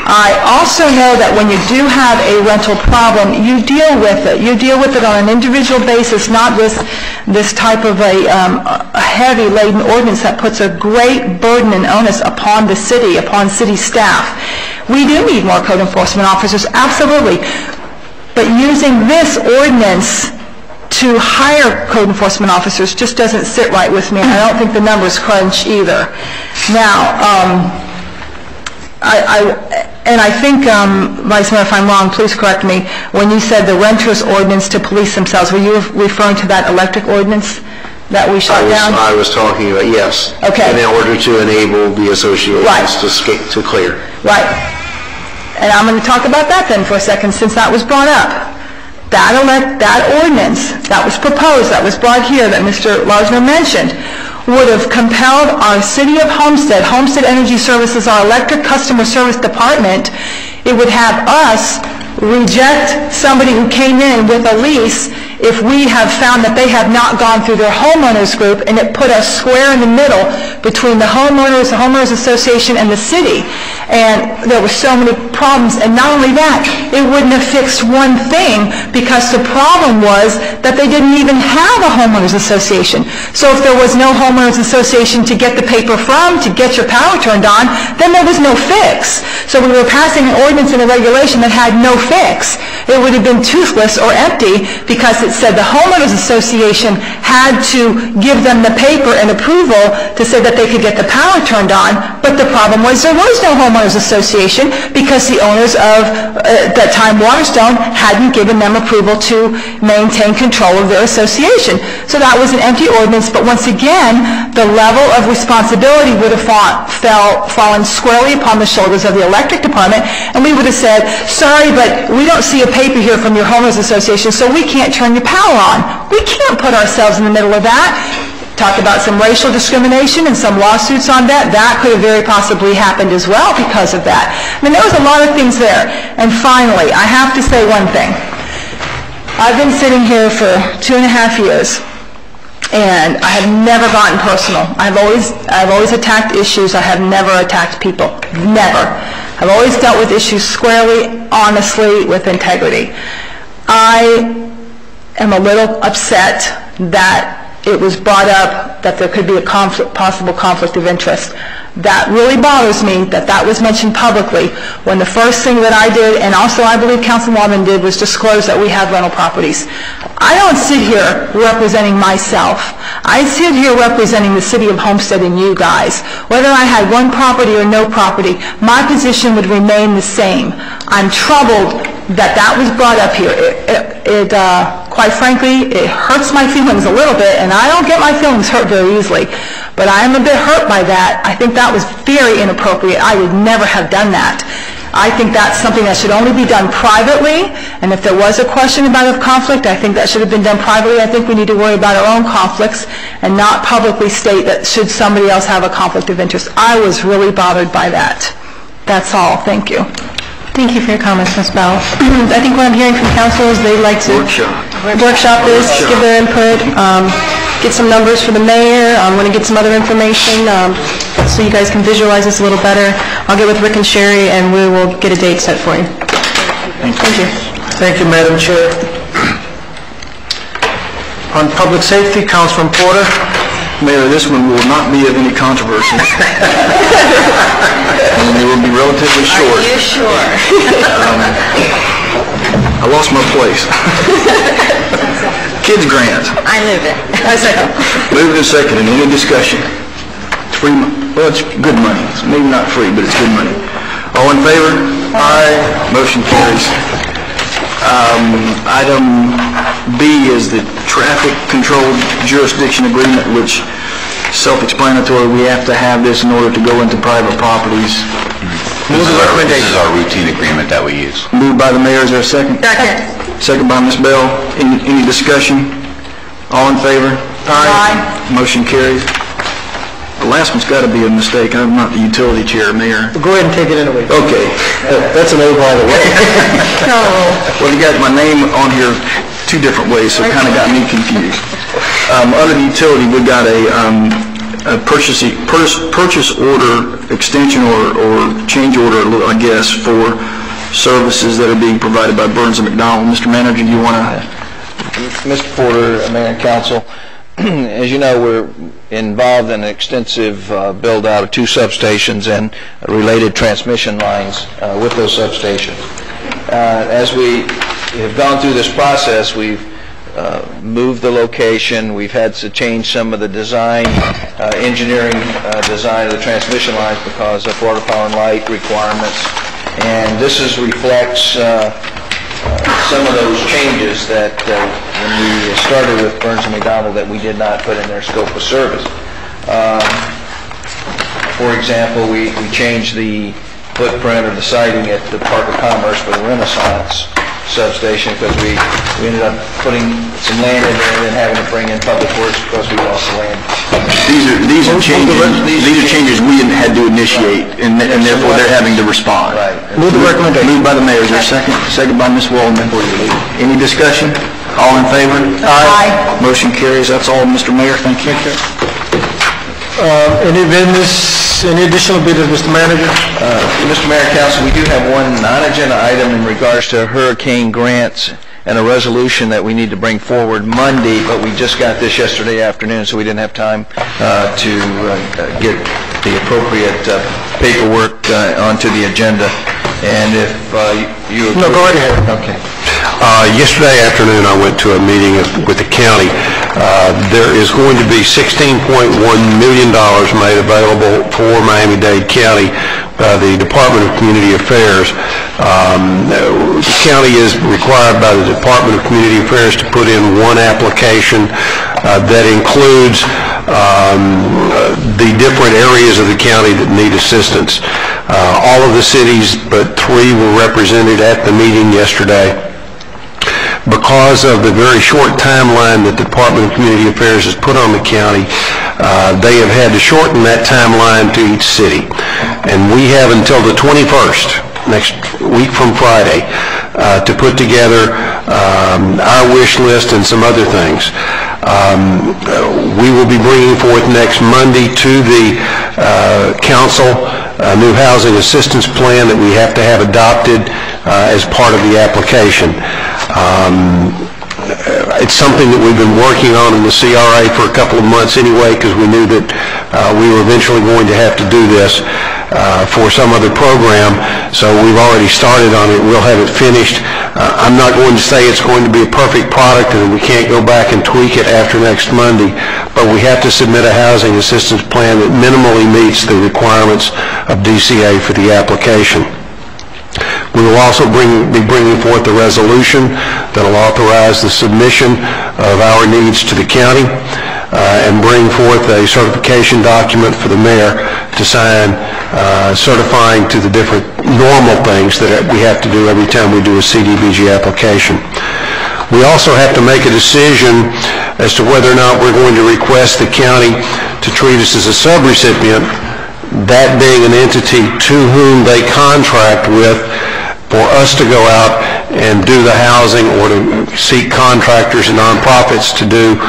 I also know that when you do have a rental problem, you deal with it. You deal with it on an individual basis, not with this type of a heavy laden ordinance that puts a great burden and onus upon the city, upon city staff. We do need more code enforcement officers, absolutely. But using this ordinance to hire code enforcement officers just doesn't sit right with me, and I don't think the numbers crunch either. Now, And I think, Vice Mayor, if I'm wrong, please correct me, when you said the renters ordinance to police themselves, were you referring to that electric ordinance that we shut down? I was talking about, yes. Okay. In order to enable the associations Right. to clear. Right. And I'm going to talk about that then for a second, since that was brought up. That ordinance that was proposed, that was brought here, that Mr. Larsner mentioned, would have compelled our City of Homestead Energy Services, our electric customer service department, it would have us reject somebody who came in with a lease if we have found that they have not gone through their homeowners group, and it put us square in the middle between the homeowners association, and the city. And there were so many problems, and not only that, it wouldn't have fixed one thing, because the problem was that they didn't even have a homeowners association. So if there was no homeowners association to get the paper from, to get your power turned on, then there was no fix. So we were passing an ordinance and a regulation that had no fix. It would have been toothless or empty, because it said the homeowners association had to give them the paper and approval to say that they could get the power turned on, but the problem was there was no homeowners association because the owners of, at that time, Waterstone hadn't given them approval to maintain control of their association. So that was an empty ordinance, but once again, the level of responsibility would have fallen squarely upon the shoulders of the electric department, and we would have said, sorry, but we don't see a paper here from your homeowners association, so we can't turn your power on. We can't put ourselves in the middle of that. Talk about some racial discrimination and some lawsuits on that. That could have very possibly happened as well because of that. I mean, there was a lot of things there. And finally, I have to say one thing. I've been sitting here for 2.5 years, and I have never gotten personal. I've always attacked issues. I have never attacked people. Never. I've always dealt with issues squarely, honestly, with integrity. I am a little upset that it was brought up that there could be a possible conflict of interest. That really bothers me that that was mentioned publicly when the first thing that I did, and also I believe Councilwoman did, was disclose that we have rental properties. I don't sit here representing myself. I sit here representing the City of Homestead and you guys. Whether I had one property or no property, my position would remain the same. I'm troubled that that was brought up here. Quite frankly, it hurts my feelings a little bit, and I don't get my feelings hurt very easily. But I am a bit hurt by that. I think that was very inappropriate. I would never have done that. I think that's something that should only be done privately, and if there was a question about a conflict, I think that should have been done privately. I think we need to worry about our own conflicts and not publicly state that should somebody else have a conflict of interest. I was really bothered by that. That's all. Thank you. Thank you for your comments, Ms. Bell. I think what I'm hearing from council is they'd like to workshop this, give their input, get some numbers for the mayor. I'm going to get some other information so you guys can visualize this a little better. I'll get with Rick and Sherry, and we will get a date set for you. Thank you. Thank you, Madam Chair. On public safety, Councilman Porter. Mayor, this one will not be of any controversy. And it will be relatively short. Are you sure? I lost my place. Kids grant. I move it. Move it in second. And any discussion? It's free. Well, it's good money. It's maybe not free, but it's good money. All in favor? Aye. Motion carries. Item B is the traffic control jurisdiction agreement, which self-explanatory. We have to have this in order to go into private properties. This is our routine agreement that we use. Moved by the mayor. Is there a second? Second. Second by Ms. Bell. Any discussion? All in favor? Aye. Motion carries. The last one's got to be a mistake. I'm not the utility chair, Mayor. Go ahead and take it anyway. Okay. That's an A, by the way. No. Well, you got my name on here two different ways, so it kind of got me confused. Under the utility, we got a purchase order extension or change order, I guess, for services that are being provided by Burns & McDonnell. Mr. Manager, do you want to? Mr. Porter, Mayor and Council, as you know, we're involved in an extensive build-out of 2 substations and related transmission lines with those substations. As we have gone through this process, we've moved the location. We've had to change some of the design, engineering design of the transmission lines because of water, power, and light requirements. And this reflects some of those changes that when we started with Burns and McDonald that we did not put in their scope of service. For example, we changed the footprint or the siding at the Park of Commerce for the Renaissance substation because we ended up putting some land in there and then having to bring in Public Works because we lost the land. These are changes we had to initiate, and therefore they're having to respond. Right. Move the recommendation. Moved by the mayor. Is there a second? Second by Ms. Waldman. Any discussion? All in favor? Aye. Motion carries. That's all, Mr. Mayor. Thank you. Any business, any additional business, Mr. Manager? Mr. Mayor, Council, we do have one non-agenda item in regards to hurricane grants and a resolution that we need to bring forward Monday, but we just got this yesterday afternoon, so we didn't have time to get the appropriate paperwork onto the agenda. And if you... No, go right ahead. Okay. Yesterday afternoon, I went to a meeting with the county. There is going to be $16.1 million made available for Miami-Dade County by the Department of Community Affairs. The county is required by the Department of Community Affairs to put in one application that includes the different areas of the county that need assistance. All of the cities but 3 were represented at the meeting yesterday. Because of the very short timeline that the Department of Community Affairs has put on the county, they have had to shorten that timeline to each city. And we have until the 21st, next week from Friday, to put together our wish list and some other things. We will be bringing forth next Monday to the council a new housing assistance plan that we have to have adopted as part of the application. It's something that we've been working on in the CRA for a couple of months anyway, because we knew that we were eventually going to have to do this for some other program, so we've already started on it. We'll have it finished. I'm not going to say it's going to be a perfect product and we can't go back and tweak it after next Monday, but we have to submit a housing assistance plan that minimally meets the requirements of DCA for the application. We will also be bringing forth a resolution that will authorize the submission of our needs to the county and bring forth a certification document for the mayor to sign, certifying to the different normal things that we have to do every time we do a CDBG application. We also have to make a decision as to whether or not we're going to request the county to treat us as a subrecipient, that being an entity to whom they contract with for us to go out and do the housing, or to seek contractors and nonprofits to do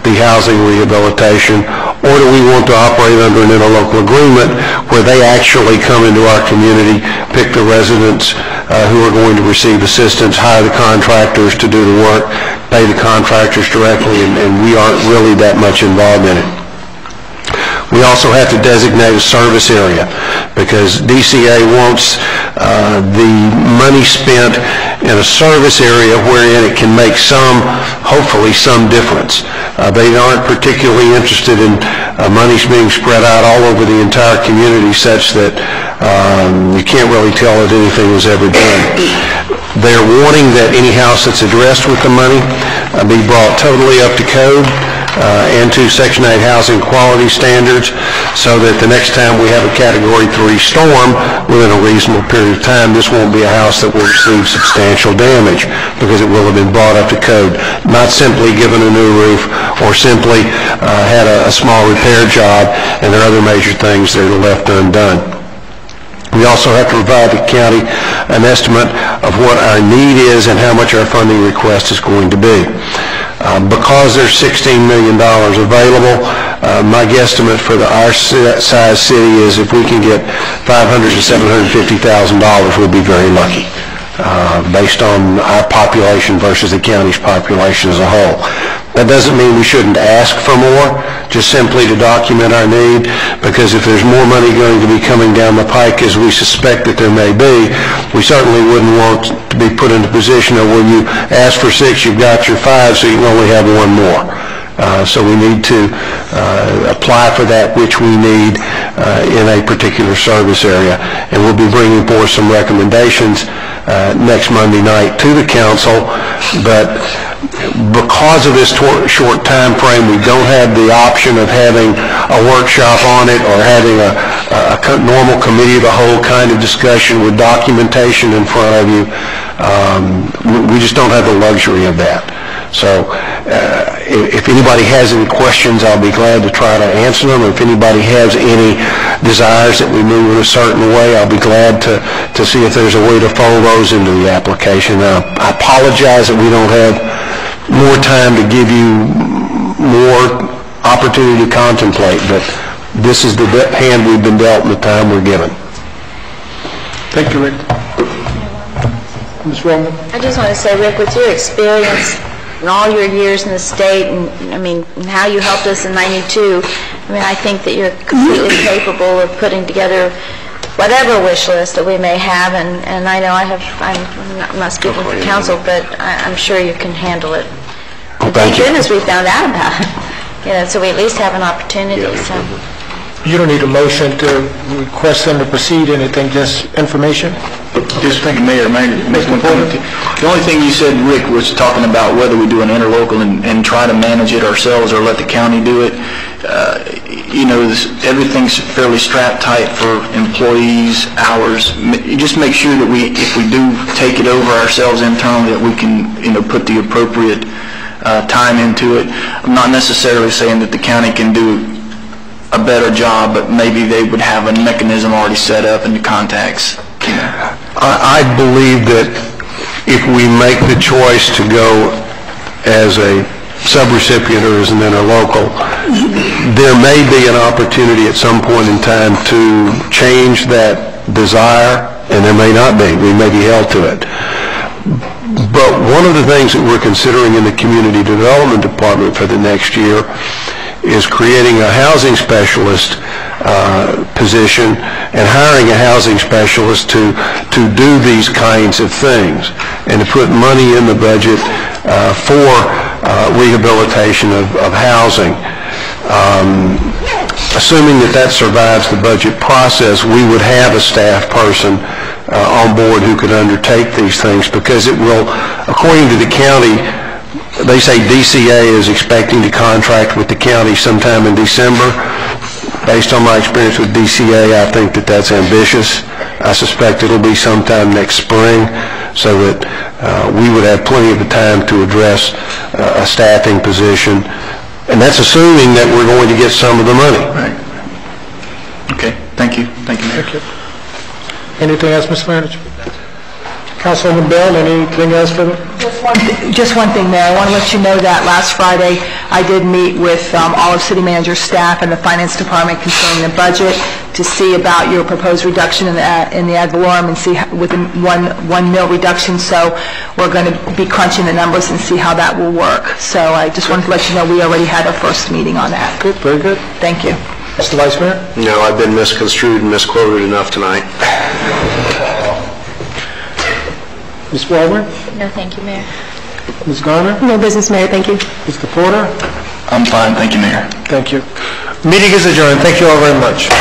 the housing rehabilitation, or do we want to operate under an interlocal agreement where they actually come into our community, pick the residents who are going to receive assistance, hire the contractors to do the work, pay the contractors directly, and we aren't really that much involved in it. We also have to designate a service area because DCA wants the money spent in a service area wherein it can make hopefully some difference. They aren't particularly interested in money being spread out all over the entire community such that you can't really tell that anything was ever done. They're wanting that any house that's addressed with the money be brought totally up to code and to Section 8 housing quality standards, so that the next time we have a Category 3 storm within a reasonable period of time, this won't be a house that will receive substantial damage because it will have been brought up to code, not simply given a new roof or simply had a small repair job and there are other major things that are left undone. We also have to provide the county an estimate of what our need is and how much our funding request is going to be. Because there's $16 million available, my guesstimate for our size city is if we can get $500,000 to $750,000, we'll be very lucky, based on our population versus the county's population as a whole. That doesn't mean we shouldn't ask for more, just simply to document our need, because if there's more money going to be coming down the pike, as we suspect that there may be, we certainly wouldn't want to be put in a position of when you ask for 6, you've got your 5, so you can only have 1 more. So we need to apply for that which we need in a particular service area. And we'll be bringing forth some recommendations next Monday night to the council. But because of this short time frame, we don't have the option of having a workshop on it or having a normal committee of the whole kind of discussion with documentation in front of you. We just don't have the luxury of that. So if anybody has any questions, I'll be glad to try to answer them. If anybody has any desires that we move in a certain way, I'll be glad to see if there's a way to fold those into the application. I apologize that we don't have more time to give you more opportunity to contemplate, but this is the hand we've been dealt and the time we're given. Thank you, Rick. Ms. Roman? I just want to say, Rick, with your experience and all your years in the state, and and how you helped us in '92, I think that you're completely capable of putting together whatever wish list that we may have, and I know I'm not speaking for council, but I'm sure you can handle it. Thank goodness we found out about it. So we at least have an opportunity. So. You don't need a motion to request them to proceed, anything, just information? Just thinking, Mayor, make one comment. The only thing you said, Rick, was talking about whether we do an interlocal and try to manage it ourselves or let the county do it. Everything's fairly strapped tight for employees, hours. Just make sure that if we do take it over ourselves internally, that we can, put the appropriate time into it. I'm not necessarily saying that the county can do a better job, but maybe they would have a mechanism already set up and the contacts. I believe that if we make the choice to go as a subrecipient or as an interlocal, there may be an opportunity at some point in time to change that desire, and there may not be. We may be held to it. But one of the things that we're considering in the Community Development Department for the next year is creating a housing specialist position and hiring a housing specialist to do these kinds of things and to put money in the budget for rehabilitation of housing. Assuming that survives the budget process, we would have a staff person on board who could undertake these things, because it will, according to the county, they say DCA is expecting to contract with the county sometime in December. Based on my experience with DCA, I think that's ambitious. I suspect it'll be sometime next spring, so that we would have plenty of time to address a staffing position. And that's assuming that we're going to get some of the money. Right. Okay. Thank you. Thank you, Mayor. Thank you. Anything else, Ms. Manager? Councilwoman Bell, anything else for them? Just one thing, Mayor. I want to let you know that last Friday I did meet with all of City Manager's staff and the Finance Department concerning the budget to see about your proposed reduction in the ad valorem and see with one mil reduction. So we're going to be crunching the numbers and see how that will work. So I just wanted to let you know we already had our first meeting on that. Good, very good. Thank you. Mr. Vice Mayor? No, I've been misconstrued and misquoted enough tonight. Ms. Walworth? No, thank you, Mayor. Ms. Garner? No business, Mayor, thank you. Mr. Porter? I'm fine. Thank you, Mayor. Thank you. Meeting is adjourned. Thank you all very much.